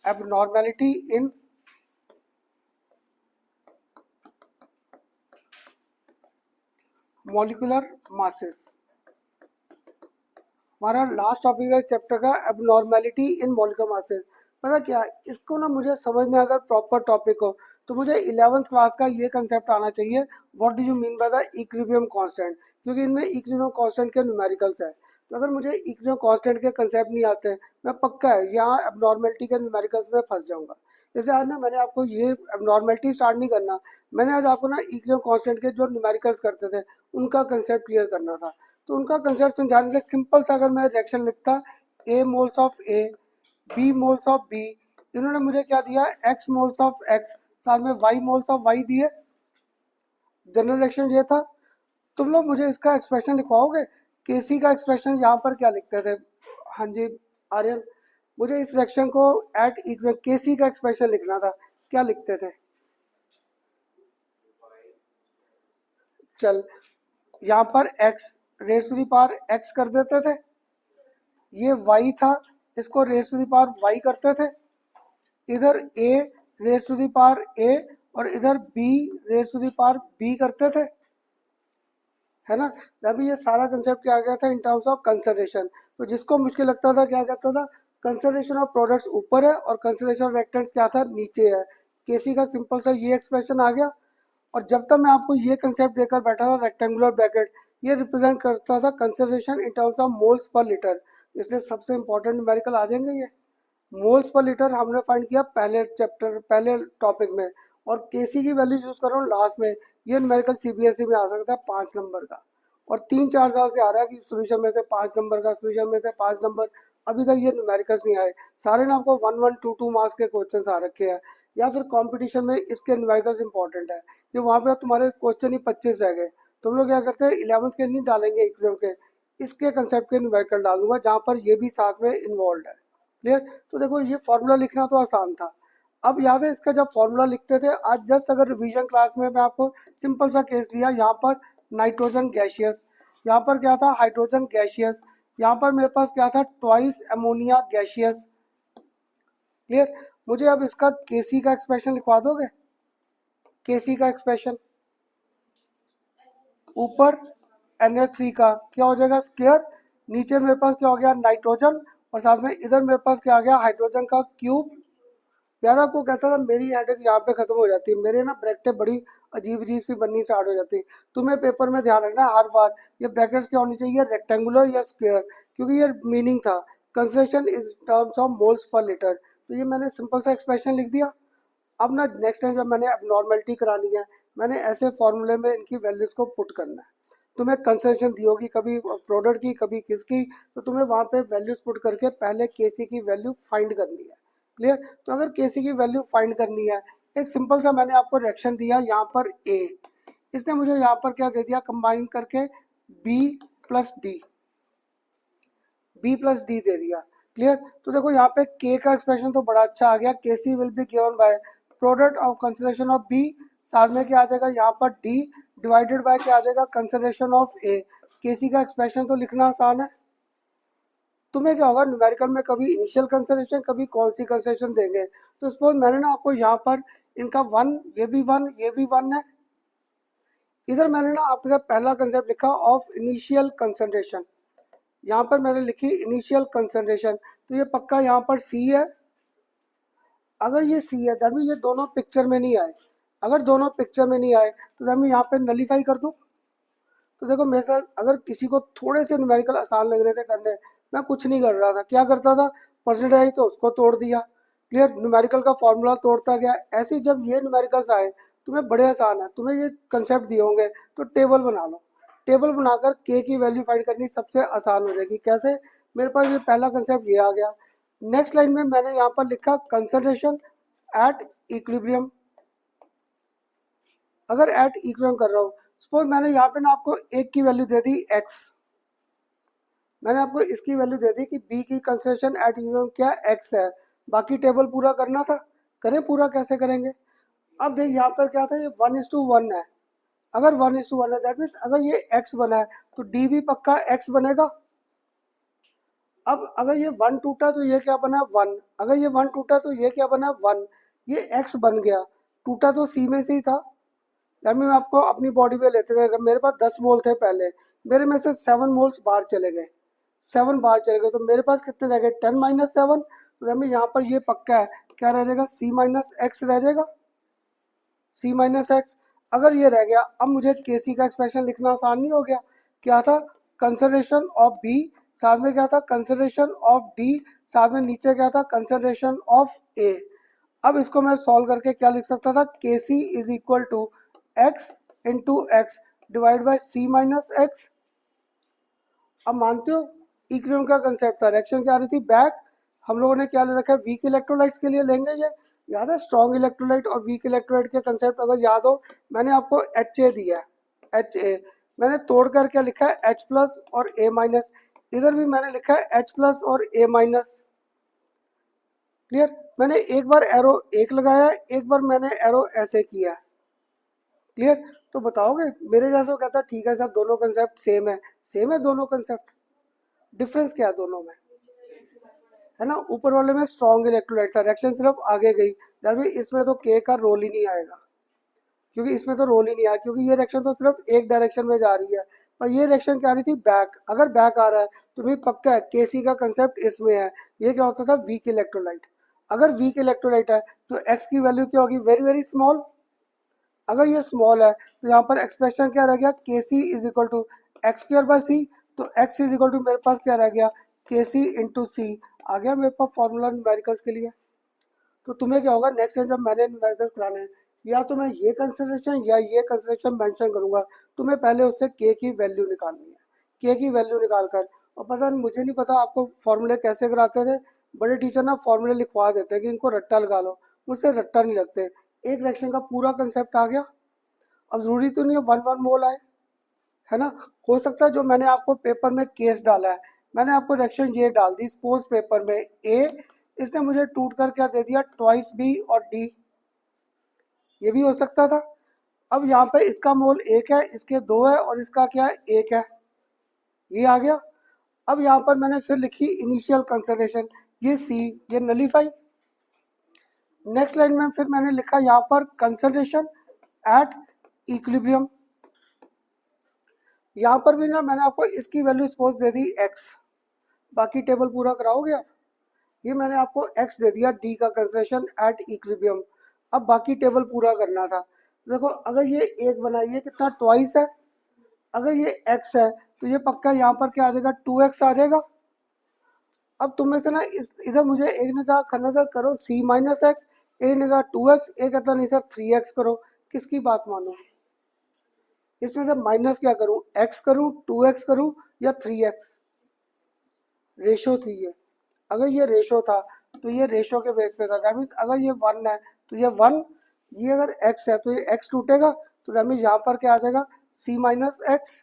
एबनॉर्मेलिटी इन मॉलिक्यूलर मासेस, हमारा लास्ट टॉपिक है चैप्टर का एबनॉर्मेलिटी इन मॉलिक्यूलर मासेस। पता क्या, इसको ना मुझे समझने अगर प्रॉपर टॉपिक हो तो मुझे 11th क्लास का ये कंसेप्ट आना चाहिए, what do you mean by the equilibrium constant, क्योंकि इनमें इक्विलिब्रियम कांस्टेंट के न्यूमेरिकल्स है। तो अगर मुझे इक्विलिब्रियम कांस्टेंट के कंसेप्ट नहीं आते हैं, मैं पक्का है यहाँ एबनॉर्मेलिटी के न्यूमेरिकल्स में फंस जाऊंगा। इसलिए आज ना मैंने आपको ये एबनॉर्मेलिटी स्टार्ट नहीं करना, मैंने आज आपको ना इक्विलिब्रियम कांस्टेंट के जो न्यूमेरिकल्स करते थे उनका कंसेप्ट क्लियर करना था। तो उनका कंसेप्ट समझाने के लिए सिंपल सा अगर मैं रिएक्शन लिखता, A moles of A, B moles of B, इन्होंने मुझे क्या दिया, एक्स मोल्स ऑफ एक्स, साथ में वाई मोल्स ऑफ वाई दिए, जनरल रिएक्शन ये था। तुम लोग मुझे इसका एक्सप्रेशन लिखवाओगे, केसी का एक्सप्रेशन यहाँ पर क्या लिखते थे? हाँ जी आर्यन, मुझे इस रिएक्शन को एट इक्वल केसी का एक्सप्रेशन लिखना था, क्या लिखते थे? चल, यहाँ पर x raise to the power x कर देते थे, ये y था, इसको raise to the power y करते थे, इधर a raise to the power a और इधर b raise to the power b करते थे, है ना। अभी ये सारा कंसेप्ट क्या आ गया था इन टर्म्स ऑफ कंसर्वेशन। तो जिसको मुश्किल लगता था क्या कहता था, कंसर्वेशन ऑफ प्रोडक्ट्स ऊपर है और कंसर्वेशन ऑफ रिएक्टेंट्स क्या था, नीचे है। केसी का सिंपल सा ये एक्सप्रेशन आ गया। और जब तक मैं आपको ये कंसेप्ट देकर बैठा था रेक्टेंगुलर ब्रैकेट, ये रिप्रेजेंट करता था conservation in terms of moles per litre, इसलिए सबसे इंपॉर्टेंट न्यूमेरिकल आ जाएंगे ये। मोल्स पर लीटर हमने फाइंड किया पहले चैप्टर पहले टॉपिक में, और केसी की वैल्यू यूज कर रहा हूँ लास्ट में। ये न्यूमेरिकल सीबीएसई में आ सकता है 5 नंबर का, और 3-4 साल से आ रहा है कि सोल्यूशन में से 5 नंबर का, सोल्यूशन में से 5 नंबर। अभी तक ये न्यूमेरिकल्स नहीं आए, सारे ना आपको 1-1, 2-2 मार्क्स के क्वेश्चन आ रखे हैं, या फिर कंपटीशन में इसके न्यूमेरिकल्स इंपॉर्टेंट है कि वहाँ पे तुम्हारे क्वेश्चन ही 25 रह गए। तुम लोग क्या करते हैं 11th के नहीं डालेंगे इक्विलिब्रियम के, इसके कंसेप्ट के न्यूमेरिकल डाल दूंगा जहाँ पर ये भी साथ में इन्वॉल्व है। क्लियर? तो देखो ये फॉर्मूला लिखना तो आसान था। अब याद है इसका जब फॉर्मूला लिखते थे, आज जस्ट अगर रिवीजन क्लास में मैं आपको सिंपल सा केस लिया, यहाँ पर नाइट्रोजन गैशियस, यहाँ पर क्या था हाइड्रोजन गैशियस, यहाँ पर मेरे पास क्या था ट्वाइस अमोनिया गैशियस। क्लियर? मुझे अब इसका केसी का एक्सप्रेशन लिखवा दोगे? केसी का एक्सप्रेशन ऊपर Na3 का क्या हो जाएगा स्क्वायर, नीचे मेरे पास क्या हो गया नाइट्रोजन, और साथ में इधर मेरे पास क्या आ गया हाइड्रोजन का क्यूब। याद आपको कहता था मेरी हेडेक यहाँ पे खत्म हो जाती है, मेरे ना ब्रैकेटें बड़ी अजीब अजीब सी बननी स्टार्ट हो जाती है। तुम्हें पेपर में ध्यान रखना हर बार ये ब्रैकेट्स क्या होनी चाहिए, रेक्टेंगुलर या स्क्वायर, क्योंकि ये मीनिंग था concentration is terms of moles per litre. तो ये मैंने सिंपल सा एक्सप्रेशन लिख दिया। अब ना नेक्स्ट टाइम जब मैंने एबनॉर्मेलिटी करानी है, मैंने ऐसे फॉर्मूले में इनकी वैल्यूज को पुट करना है। तुम्हें कंसंट्रेशन दी होगी कभी प्रोडक्ट की कभी किसकी, तो तुम्हें वहाँ पे वैल्यूज पुट करके पहले केसी की वैल्यू फाइंड करनी है। क्लियर? तो अगर केसी की वैल्यू फाइंड करनी है, एक सिंपल सा मैंने आपको रिएक्शन दिया यहाँ पर ए, इसने मुझे यहाँ पर क्या दे दिया कंबाइन करके B plus D, B plus D दे दिया। क्लियर? तो देखो यहाँ पे के का एक्सप्रेशन तो बड़ा अच्छा आ गया, K C will be given by product of concentration of B, साथ में क्या आ जाएगा यहाँ पर डी डिवाइडेड बाय क्या आ जाएगा कंसिडरेशन ऑफ ए। के सी का एक्सप्रेशन तो लिखना आसान है। तुम्हें क्या होगा न्यूमेरिकल में कभी इनिशियल कंसिडरेशन कभी कौन सी कंसिडरेशन देंगे, तो सपोज मैंने ना आपको यहाँ पर इनका 1, ये भी 1 ये भी 1 है, इधर मैंने ना आपके साथ पहला कंसेप्ट लिखा ऑफ इनिशियल कंसंट्रेशन, यहाँ पर मैंने लिखी इनिशियल कंसंट्रेशन, तो ये पक्का यहाँ पर सी है। अगर ये सी है तभी ये दोनों पिक्चर में नहीं आए, अगर दोनों पिक्चर में नहीं आए तो मैं यहाँ पे नलीफाई कर दूँ। तो देखो मेरे साथ अगर किसी को थोड़े से न्यूमेरिकल आसान लग रहे थे करने, मैं कुछ नहीं कर रहा था, क्या करता था परसेंटेज तो उसको तोड़ दिया। क्लियर? न्यूमेरिकल का फॉर्मूला तोड़ता गया। ऐसे ही जब ये न्यूमेरिकल्स आए तुम्हें बड़े आसान है, तुम्हें ये कंसेप्ट दिए होंगे तो टेबल बना लो, टेबल बनाकर के की वैल्यू फाइंड करनी सबसे आसान हो जाएगी। कैसे? मेरे पास ये पहला कंसेप्ट ये आ गया, नेक्स्ट लाइन में मैंने यहाँ पर लिखा कंसंट्रेशन एट इक्विलिब्रियम। अगर एट इक्विलिब्रियम कर रहा हूँ, सपोज मैंने यहाँ पे ना आपको एक की वैल्यू दे दी एक्स, मैंने आपको इसकी वैल्यू दे दी कि बी की कंसेंट्रेशन एट इक्विलिब्रियम क्या एक्स है, बाकी टेबल पूरा करना था, करें पूरा कैसे करेंगे। अब देख यहाँ पर क्या था, ये 1:1 है, अगर 1:1 है दैट मीन्स अगर ये x बना है तो d भी पक्का x बनेगा। अब अगर ये 1 टूटा तो ये क्या बना 1, अगर ये 1 टूटा तो ये क्या बना 1, ये x बन गया, टूटा तो c में से ही था। यार मैं आपको अपनी बॉडी पे लेते गए, अगर मेरे पास 10 मोल थे पहले, मेरे में से 7 मोल्स बाहर चले गए, 7 बाहर चले गए, तो मेरे पास कितने रह गए 10-7, तो हमें यहाँ पर ये पक्का है क्या रह जाएगा c-x रह जाएगा, c-x। अगर ये रह गया, अब मुझे kc का एक्सप्रेशन लिखना आसान नहीं हो गया, क्या था कंसंट्रेशन ऑफ b, साथ में क्या था कंसंट्रेशन ऑफ d, साथ में नीचे क्या था कंसंट्रेशन ऑफ a। अब इसको मैं सॉल्व करके क्या लिख सकता था, kc is equal to x into X divide by c-x। अब मानते हो इक्विलिब्रियम का कंसेप्ट था, रिएक्शन क्या आ रही थी बैक, हम लोगों ने क्या ले रखा है वीक इलेक्ट्रोलाइट्स के लिए लेंगे, ये याद है स्ट्रॉन्ग इलेक्ट्रोलाइट और वीक इलेक्ट्रोलाइट के कंसेप्ट अगर याद हो, मैंने आपको HA दिया है, HA मैंने तोड़ कर क्या लिखा है H प्लस और A माइनस, इधर भी मैंने लिखा है H प्लस और A माइनस। क्लियर, मैंने एक बार एरो एक लगाया है, एक बार मैंने एरो ऐसे किया। क्लियर, तो बताओगे मेरे जैसा कहता है ठीक है सर दोनों कंसेप्ट सेम है दोनों कंसेप्ट, डिफरेंस क्या है दोनों में, है ना। ऊपर वाले में स्ट्रॉन्ग इलेक्ट्रोलाइट था, रिएक्शन सिर्फ आगे गई, यानी इसमें तो के का रोल ही नहीं आएगा, क्योंकि इसमें तो रोल ही नहीं आया, क्योंकि ये रिएक्शन तो सिर्फ एक डायरेक्शन में जा रही है, पर ये रिएक्शन क्या आ रही थी बैक, अगर बैक आ रहा है तो भी पक्का है केसी का कंसेप्ट इसमें है। ये क्या होता था वीक इलेक्ट्रोलाइट, अगर वीक इलेक्ट्रोलाइट है तो एक्स की वैल्यू क्या होगी वेरी वेरी स्मॉल, अगर ये स्मॉल है तो यहाँ पर एक्सप्रेशन क्या रह गया K C is equal to X square by C, तो एक्स इज इक्वल टू मेरे पास क्या रह गया के सी इंटू सी आ गया मेरे पास फॉर्मूला न्यूमेरिकल्स के लिए। तो तुम्हें क्या होगा नेक्स्ट टाइम जब मैंने न्यूमेरिकल्स कराने हैं, या तो मैं ये कंसिडरेशन या ये कंसिडरेशन मेंशन करूंगा, तुम्हें पहले उससे के की वैल्यू निकालनी है, के की वैल्यू निकाल कर, और पता नहीं मुझे नहीं पता आपको फॉर्मूले कैसे कराते थे, बड़े टीचर ना फॉर्मूले लिखवा देते हैं कि इनको रट्टा लगा लो, मुझसे रट्टा नहीं लगते, एक रिएक्शन का पूरा कंसेप्ट आ गया। अब जरूरी तो नहीं है 1 मोल आए, है ना, हो सकता है जो मैंने आपको पेपर में केस डाला है, मैंने आपको रिएक्शन ये डाल दी सपोज पेपर में ए, इसने मुझे टूट कर क्या दे दिया ट्वाइस बी और डी, ये भी हो सकता था। अब यहाँ पे इसका मोल एक है, इसके दो है, और इसका क्या है एक है, ये आ गया। अब यहाँ पर मैंने फिर लिखी इनिशियल कंसंट्रेशन, ये सी, ये नलीफाई। नेक्स्ट लाइन में फिर मैंने लिखा यहाँ पर कंसंट्रेशन एट इक्विलिब्रियम, यहाँ पर भी ना मैंने आपको इसकी value suppose they the x, बाकी टेबल पूरा कराओगे आप, ये मैंने आपको x दे दिया d का कंसंट्रेशन एट इक्विलिब्रियम। अब बाकी टेबल पूरा करना था, देखो अगर ये एक बना, ये कितना ट्वाइस है, अगर ये x है तो ये पक्का यहाँ पर क्या आ जाएगा 2x आ जाएगा। अब तुम में से ना इस इधर मुझे एक ने कहा खन्ना सर करो c-x, एक ने कहा 2x, एक कहता नहीं सर 3x करो, किसकी बात मानो, इसमें से माइनस क्या करूं x करूं 2x करूं या 3x, रेशो थी ये, अगर ये रेशो था तो ये रेशो के बेस पे था, दैट मीन्स अगर ये 1 है तो ये 1, ये अगर x है तो ये x टूटेगा, तो दैट मीन्स यहाँ पर क्या आ जाएगा c-x।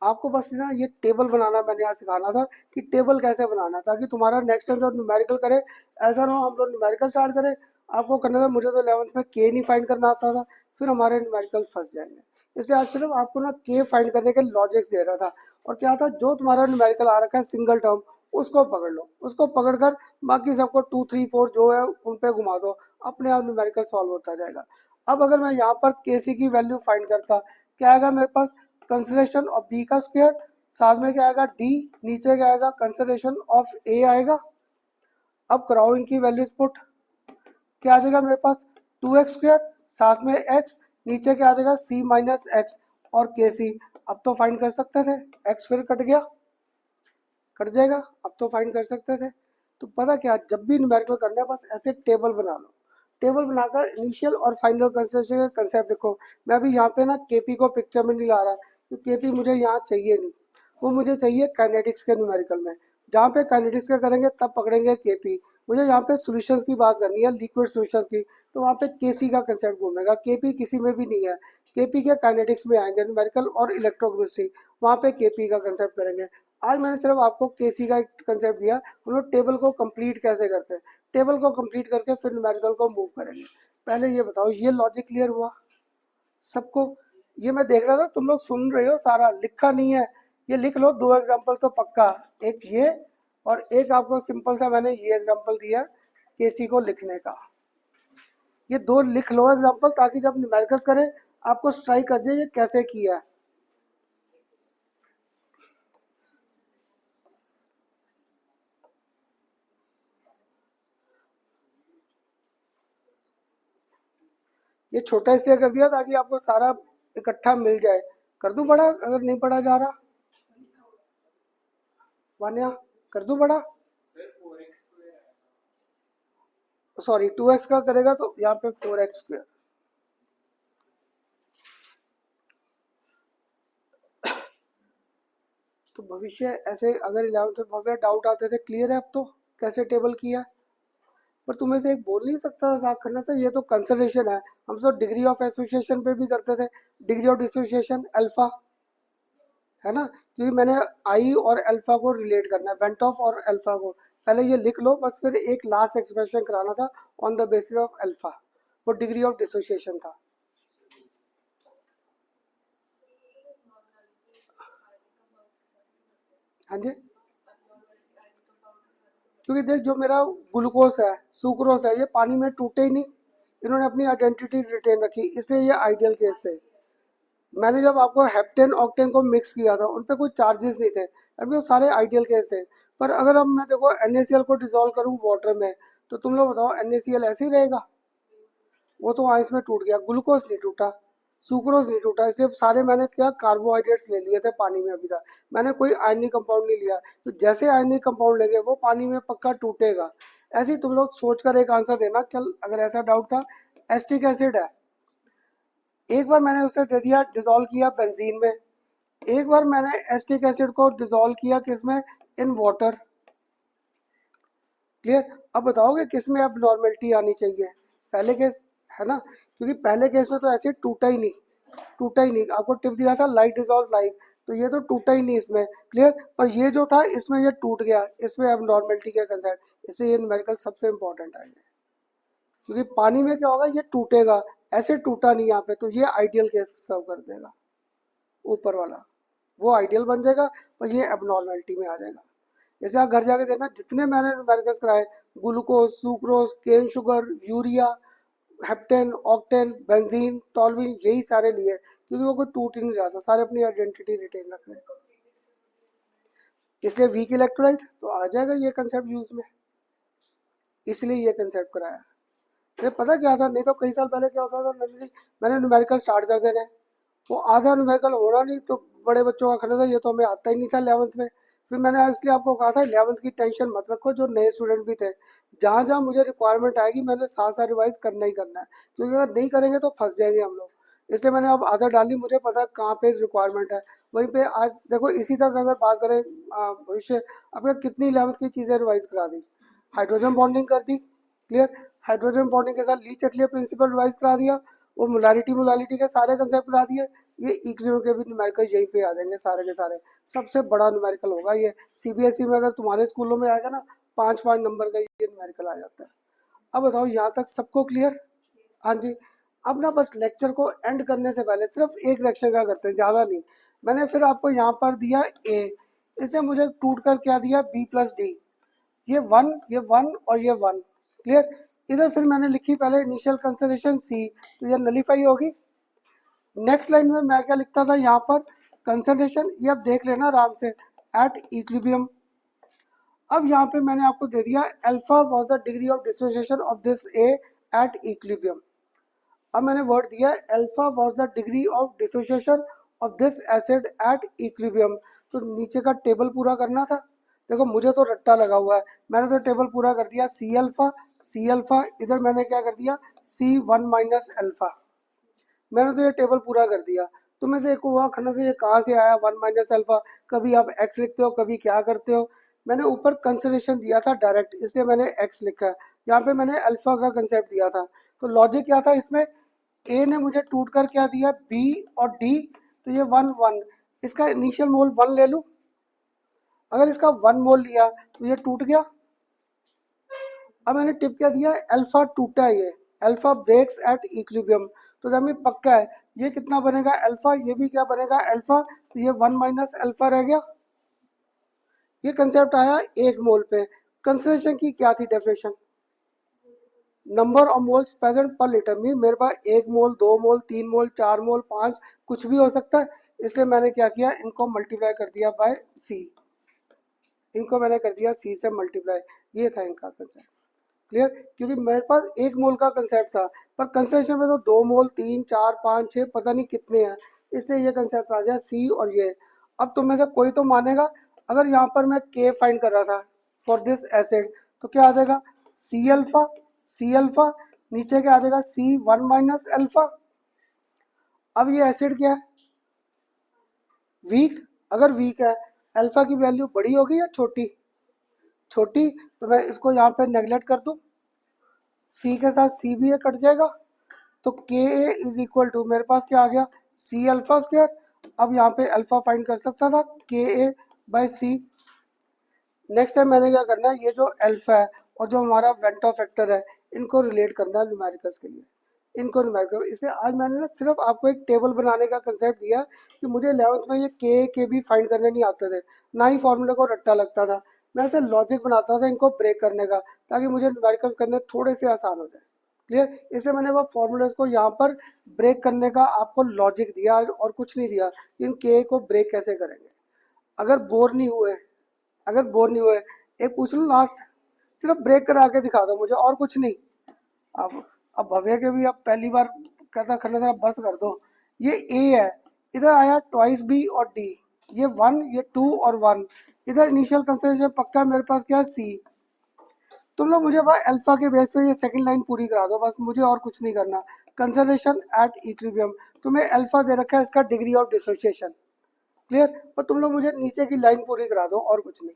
आपको बस ना ये टेबल बनाना मैंने यहाँ सिखाना था कि टेबल कैसे बनाना, ताकि तुम्हारा नेक्स्ट टाइम जब न्यूमेरिकल करे ऐसा ना हो हम लोग न्यूमेरिकल स्टार्ट करें, आपको करना था, मुझे तो 11th में के नहीं फाइंड करना आता था, फिर हमारे न्यूमेरिकल फंस जाएंगे, इसलिए आज सिर्फ आपको ना के फाइंड करने के लॉजिक्स दे रहा था। और क्या था जो तुम्हारा न्यूमेरिकल आ रखा है सिंगल टर्म उसको पकड़ लो, उसको पकड़ कर बाकी सबको 2 3 4 जो है उन पे घुमा दो, अपने आप न्यूमेरिकल सॉल्व होता जाएगा। अब अगर मैं यहाँ पर के सी की वैल्यू फाइंड करता, क्या आएगा मेरे पास कंसिडरेशन ऑफ बी का स्क्वायर, साथ में क्या आएगा डी, नीचे क्या आएगा कंसिडरेशन ऑफ ए आएगा। अब कराओ इनकी वैल्यूज पुट, क्या आ जाएगा मेरे पास 2x स्क्वायर, साथ में x, नीचे क्या आ जाएगा c-x और के सी। अब तो फाइंड कर सकते थे, x फिर कट गया, कट जाएगा, अब तो फाइंड कर सकते थे। तो पता क्या जब भी न्यूमेरिकल करना है बस ऐसे टेबल बना लो, टेबल बनाकर इनिशियल और फाइनल कंसिडरेशन का कंसेप्ट लिखो। मैं अभी यहाँ पे ना केपी को पिक्चर में नहीं ला रहा, तो केपी मुझे यहाँ चाहिए नहीं, वो मुझे चाहिए काइनेटिक्स के न्यूमेरिकल में, जहाँ पे काइनेटिक्स का करेंगे तब पकड़ेंगे केपी। मुझे यहाँ पे सॉल्यूशंस की बात करनी है, लिक्विड सॉल्यूशंस की, तो वहाँ पे केसी का कंसेप्ट घूमेगा, केपी किसी में भी नहीं है। केपी के काइनेटिक्स में आएंगे न्यूमेरिकल और इलेक्ट्रोकेमिस्ट्री, वहाँ पे केपी का कंसेप्ट करेंगे। आज मैंने सिर्फ आपको केसी का कंसेप्ट दिया, हम लोग टेबल को कंप्लीट कैसे करते हैं, टेबल को कंप्लीट करके फिर न्यूमेरिकल को मूव करेंगे। पहले ये बताओ, ये लॉजिक क्लियर हुआ सबको? ये मैं देख रहा था तुम लोग सुन रहे हो, सारा लिखा नहीं है, ये लिख लो। दो एग्जांपल तो पक्का, एक ये और एक आपको सिंपल सा मैंने ये एग्जांपल दिया केसी को लिखने का। ये दो लिख लो एग्जांपल, ताकि जब न्यूमेरिकल्स करें आपको स्ट्राइक कर जाए ये कैसे किया है। ये छोटा इसलिए कर दिया ताकि आपको सारा इकट्ठा मिल जाए। कर दूं बड़ा अगर नहीं पढ़ा जा रहा? वान्या कर दूं बड़ा? सॉरी 2x का करेगा तो यहाँ पे 4x²। तो भविष्य ऐसे अगर 11th में भव्य डाउट आते थे, क्लियर है अब तो कैसे टेबल किया। पर तुम्हें से एक बोल नहीं सकता था साफ करना से, ये तो कंसिडरेशन है। हम तो डिग्री ऑफ एसोसिएशन पे भी करते थे, डिग्री ऑफ डिसोसिएशन अल्फा, है ना, क्योंकि मैंने आई और अल्फा को रिलेट करना है, वेंट ऑफ और अल्फा को। पहले ये लिख लो बस, फिर एक लास्ट एक्सप्रेशन कराना था on the basis of alpha, वो डिग्री ऑफ डिसोसिएशन था। हाँ जी, क्योंकि देख जो मेरा ग्लूकोज है, सुक्रोज है, ये पानी में टूटे ही नहीं, इन्होंने अपनी आइडेंटिटी रिटेन रखी, इसलिए ये आइडियल केस थे। मैंने जब आपको हेप्टेन ऑक्टेन को मिक्स किया था, उन पे कोई चार्जेस नहीं थे, अभी वो सारे आइडियल केस थे। पर अगर अब मैं देखो NaCl को डिसॉल्व करूँ वाटर में, तो तुम लोग बताओ NaCl ऐसे ही रहेगा? वो तो आइस में टूट गया, ग्लूकोज नहीं टूटा, सुक्रोज नहीं टूटा, इसलिए सारे मैंने क्या कार्बोहाइड्रेट्स ले लिए थे पानी में अभी तक, मैंने कोई आयनिक कंपाउंड नहीं लिया। तो जैसे आयनिक कंपाउंड लेंगे वो पानी में पक्का टूटेगा। ऐसे ही तुम लोग सोच कर एक आंसर देना, चल अगर ऐसा डाउट था, एस्टिक एसिड है, एक बार मैंने उसे दे दिया डिसॉल्व किया बेंजीन में, एक बार मैंने एस्टिक एसिड को डिसॉल्व किया किसमें, इन वाटर। क्लियर? अब बताओगे किस में अब नॉर्मेलिटी आनी चाहिए, पहले केस, है ना, क्योंकि पहले केस में तो ऐसे टूटा ही नहीं, टूटा ही नहीं, आपको टिप दिया था लाइट डिसॉल्व लाइट, तो ये तो टूटा ही नहीं इसमें। क्लियर? और ये जो था इसमें ये टूट गया, इसमें अब नॉर्मेलिटी का कंसेप्ट, इससे ये न्यूमेरिकल सबसे इंपॉर्टेंट है, क्योंकि पानी में क्या होगा, ये टूटेगा, ऐसे टूटा नहीं यहाँ पे, तो ये आइडियल केस सर्व कर देगा ऊपर वाला, वो आइडियल बन जाएगा और ये एबनॉर्मेलिटी में आ जाएगा। जैसे आप घर जाके देखना, जितने मैंने न्यूमेरिकल्स कराए, glucose, sucrose, cane sugar, urea, heptane, octane, benzene, toluene, यही सारे लिए, क्योंकि वो कोई टूट ही नहीं रहा था, सारे अपनी आइडेंटिटी रिटेन रख रहे हैं, इसलिए वीक इलेक्ट्रोलाइट तो आ जाएगा ये कंसेप्ट यूज में, इसलिए ये कंसेप्ट कराया। मुझे पता क्या था, नहीं तो कई साल पहले क्या होता था, मैंने न्यूमेरिकल स्टार्ट कर देने, वो आधा न्यूमेरिकल हो रहा नहीं, तो बड़े बच्चों का कहना था ये तो हमें आता ही नहीं था 11th में। फिर मैंने इसलिए आपको कहा था 11th की टेंशन मत रखो, जो नए स्टूडेंट भी थे, जहाँ जहाँ मुझे रिक्वायरमेंट आएगी मैंने साथ साथ रिवाइज करना ही करना है, क्योंकि अगर नहीं करेंगे तो फंस जाएंगे हम लोग। इसलिए मैंने अब आदत डाली, मुझे पता है कहाँ पे रिक्वायरमेंट है, वहीं पे आज देखो। इसी तक अगर बात करें भविष्य, अब कितनी 11th की चीज़ें रिवाइज करा दी, हाइड्रोजन बॉन्डिंग कर दी, क्लियर, हाइड्रोजन बॉन्डिंग के साथ ली चटलिए प्रिंसिपल रिवाइज करा दिया, वो मोलारिटी मोलालिटी के सारे कंसेप्ट करा दिए। ये इक्विलिब्रियम के भी न्यूमेरिकल यहीं पे आ जाएंगे सारे के सारे, सबसे बड़ा न्यूमेरिकल होगा ये। सीबीएसई में अगर तुम्हारे स्कूलों में आएगा ना, 5-5 नंबर का ये न्यूमेरिकल आ जाता है। अब बताओ यहाँ तक सबको क्लियर? हाँ जी। अब ना बस लेक्चर को एंड करने से पहले सिर्फ एक लेक्चर का करते हैं, ज़्यादा नहीं। मैंने फिर आपको यहाँ पर दिया ए, इसने मुझे टूट कर क्या दिया, B+D, ये 1, ये 1 और ये 1, क्लियर। इधर फिर मैंने लिखी पहले इनिशियल कंसिडरेशन C, तो ये नलीफाई होगी। नेक्स्ट लाइन में मैं क्या लिखता था यहाँ पर, कंसंट्रेशन, ये अब देख लेना आराम से, एट इक्विलिब्रियम। अब यहाँ पे मैंने आपको दे दिया alpha was the degree of dissociation of this A at equilibrium. अब मैंने वर्ड दिया alpha was the degree of dissociation of this acid at equilibrium. तो नीचे का टेबल पूरा करना था, देखो मुझे तो रट्टा लगा हुआ है, मैंने तो टेबल पूरा कर दिया, सी अल्फा, इधर मैंने क्या कर दिया, C1 - अल्फा, मैंने तो ये टेबल पूरा कर दिया। तो में से एक हुआ खन्ना से, ये कहाँ से आया 1 - अल्फा, कभी आप x लिखते हो कभी क्या करते हो, मैंने ऊपर कंसिडरेशन दिया था डायरेक्ट, इसलिए मैंने x लिखा है, यहाँ पे मैंने अल्फा का कंसेप्ट दिया था। तो लॉजिक क्या था इसमें, a ने मुझे टूट कर क्या दिया, b और d, तो ये 1 1, इसका इनिशियल मोल 1 ले लूँ, अगर इसका 1 मोल लिया तो ये टूट गया। अब मैंने टिप क्या दिया, अल्फा टूटा है, ये अल्फा ब्रेक्स एट इक्विलिब्रियम, तो जब में पक्का है ये कितना बनेगा अल्फा, ये भी क्या बनेगा अल्फा, तो ये 1 माइनस अल्फा रह गया। ये कंसेप्ट आया 1 मोल पे। कंसंट्रेशन की क्या थी definition, number of moles present पर लीटर, मीन मेरे पास 1 मोल 2 मोल 3 मोल 4 मोल 5 कुछ भी हो सकता है, इसलिए मैंने क्या किया, इनको मल्टीप्लाई कर दिया बाय सी, इनको मैंने कर दिया सी से मल्टीप्लाई। ये था इनका कंसेप्ट, क्लियर, क्योंकि मेरे पास 1 मोल का कंसेप्ट था, पर कंसेप्शन में तो 2 मोल 3 4 5 6 पता नहीं कितने हैं, इसलिए ये कंसेप्ट आ गया सी और ये। अब तुम में से कोई तो मानेगा, अगर यहाँ पर मैं के फाइंड कर रहा था फॉर दिस एसिड, तो क्या आ जाएगा सी अल्फा, नीचे क्या आ जाएगा सी 1 माइनस अल्फा। अब ये एसिड क्या है, वीक, अगर वीक है अल्फा की वैल्यू बड़ी होगी या छोटी, छोटी, तो मैं इसको यहाँ पे नेगलेक्ट कर दूं, सी के साथ सी भी ये कट जाएगा, तो के ए इज इक्वल टू मेरे पास क्या आ गया सी अल्फा स्क्वायर। अब यहाँ पे अल्फा फाइंड कर सकता था के ए बाई सी। नेक्स्ट टाइम मैंने क्या करना है, ये जो अल्फा है और जो हमारा वेंटो फैक्टर है, इनको रिलेट करना है न्यूमेरिकल्स के लिए, इनको न्यूमेरिकल, इसलिए आज मैंने ना सिर्फ आपको एक टेबल बनाने का कंसेप्ट दिया कि मुझे 11th में ये के भी फाइंड करने नहीं आते थे, ना ही फॉर्मूले को रट्टा लगता था, मैं ऐसे लॉजिक बनाता था इनको ब्रेक करने का, ताकि मुझे न्यूमेरिकल्स करने थोड़े से आसान हो जाए, क्लियर। इसलिए मैंने वो फॉर्मूलेस को यहाँ पर ब्रेक करने का आपको लॉजिक दिया और कुछ नहीं दिया, इन के को ब्रेक कैसे करेंगे। अगर बोर नहीं हुए, अगर बोर नहीं हुए, एक पूछ लो लास्ट, सिर्फ ब्रेक करा के दिखा दो मुझे और कुछ नहीं। अब भव्य के भी अब पहली बार कहता खन्ना जरा बस कर दो, ये ए है, इधर आया ट्वाइस बी और डी, ये 1 ये 2 और 1, इधर इनिशियल कंसिडरेशन पक्का मेरे पास क्या है सी। तुम लोग मुझे भाई अल्फा के बेस पे ये सेकंड लाइन पूरी करा दो बस, मुझे और कुछ नहीं करना। कंसर्वेशन एट इक्विलिब्रियम, तुम्हें अल्फा दे रखा है, इसका डिग्री ऑफ डिसोसिएशन, क्लियर, पर तुम लोग मुझे नीचे की लाइन पूरी करा दो और कुछ नहीं।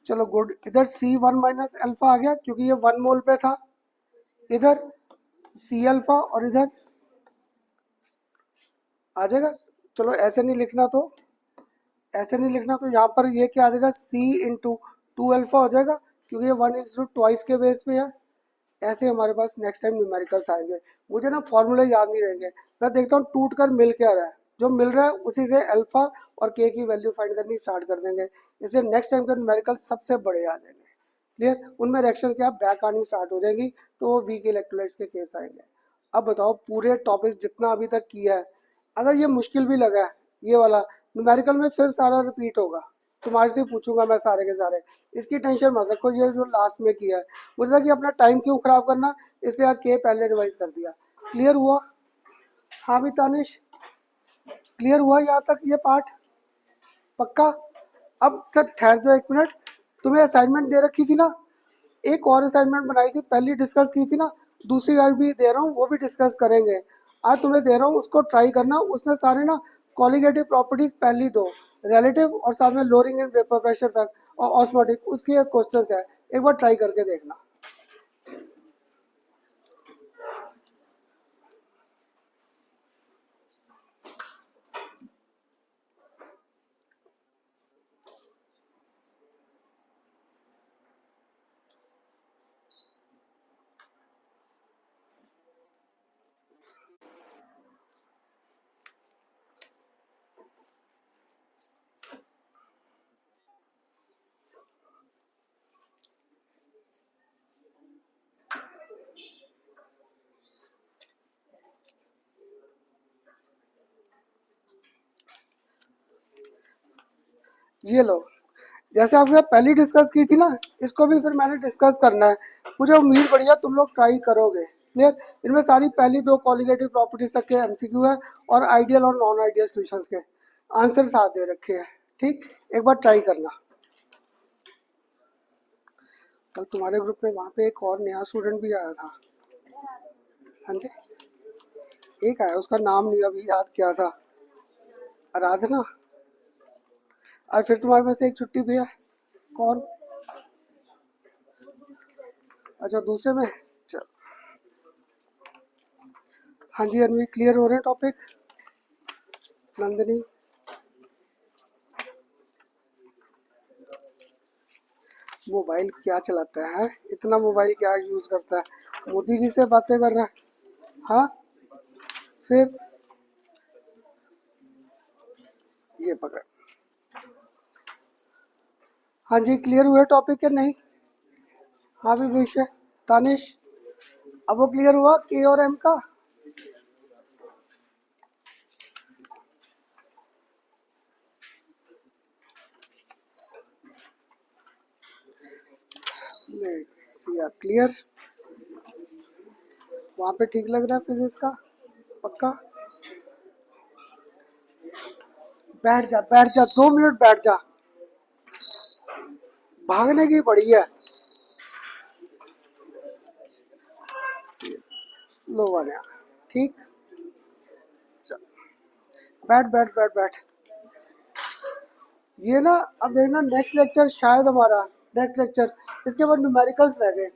चलो गुड, इधर सी 1 माइनस अल्फा आ गया क्योंकि ये 1 मोल पे था, इधर सी अल्फा और इधर आ जाएगा। चलो ऐसे नहीं लिखना, तो ऐसे नहीं लिखना, तो यहाँ पर ये क्या आ जाएगा सी इंटू 2 अल्फा हो जाएगा, क्योंकि ये 1 इज टू ट्वाइस के बेस पे है। ऐसे हमारे पास नेक्स्ट टाइम न्यूमेरिकल्स आएंगे, मुझे ना फॉर्मूले याद नहीं रहेंगे, मैं देखता हूँ टूट कर मिल क्या रहा है, जो मिल रहा है उसी से अल्फा और के की वैल्यू फाइंड करनी स्टार्ट कर देंगे, इसलिए नेक्स्ट टाइम के न्यूमेरिकल सबसे बड़े आ जाएंगे, क्लियर, उनमें रिएक्शन क्या बैक आनी स्टार्ट हो जाएगी, तो वीक इलेक्ट्रोलाइट्स के केस आएंगे। अब बताओ पूरे टॉपिक जितना अभी तक किया है, अगर ये मुश्किल भी लगा है ये वाला, न्यूमेरिकल में फिर सारा रिपीट होगा, तुम्हारे से पूछूंगा मैं सारे के सारे, इसकी टेंशन मत रखो, ये जो लास्ट में किया है मुझे था कि अपना टाइम क्यों खराब करना, इसलिए के पहले रिवाइज कर दिया। क्लियर हुआ, हाँ भी तानिश, क्लियर हुआ यहाँ तक ये पार्ट, पक्का। अब सर ठहर जाओ एक मिनट, तुम्हें असाइनमेंट दे रखी थी ना, एक और असाइनमेंट बनाई थी, पहली डिस्कस की थी ना, दूसरी आज भी दे रहा हूँ वो भी डिस्कस करेंगे, आज तुम्हें दे रहा हूँ उसको ट्राई करना, उसमें सारे ना कॉलिगेटिव प्रॉपर्टीज पहली दो, रिलेटिव और साथ में लोअरिंग इन वेपर प्रेशर तक और ऑस्मोटिक उसके क्वेश्चन है, एक बार ट्राई करके देखना। ये लो, जैसे आपके साथ पहली डिस्कस की थी ना, इसको भी फिर मैंने डिस्कस करना है, मुझे उम्मीद बढ़िया तुम लोग ट्राई करोगे, क्लियर। इनमें सारी पहली दो कॉलिगेटिव प्रॉपर्टीज तक के एमसीक्यू है और आइडियल और नॉन आइडियल सॉल्यूशंस के आंसर साथ दे रखे हैं, ठीक, एक बार ट्राई करना। कल तुम्हारे ग्रुप में वहाँ पे एक और नया स्टूडेंट भी आया था, हाँ जी, एक आया, उसका नाम नहीं अभी याद किया था, आराधना, और फिर तुम्हारे में से एक छुट्टी भी है, कौन, अच्छा दूसरे में, चल, हाँ जी अनवी, क्लियर हो रहे हैं टॉपिक, नंदिनी, मोबाइल क्या चलाता है, इतना मोबाइल क्या यूज करता है, मोदी जी से बातें कर रहा है। हाँ, फिर ये पकड़। हाँ जी, क्लियर हुए टॉपिक है नहीं? हाँ भी विषय तानिश, अब वो क्लियर हुआ के और एम का? सिया क्लियर, वहाँ पे ठीक लग रहा है फिजिक्स का? पक्का? बैठ जा बैठ जा, 2 मिनट बैठ जा, भागने की पड़ी है। लो वाले, ठीक। चल, बैठ बैठ बैठ बैठ। ये ना, अब देखना नेक्स्ट लेक्चर शायद हमारा, नेक्स्ट लेक्चर इसके बाद न्यूमेरिकल्स रह गए।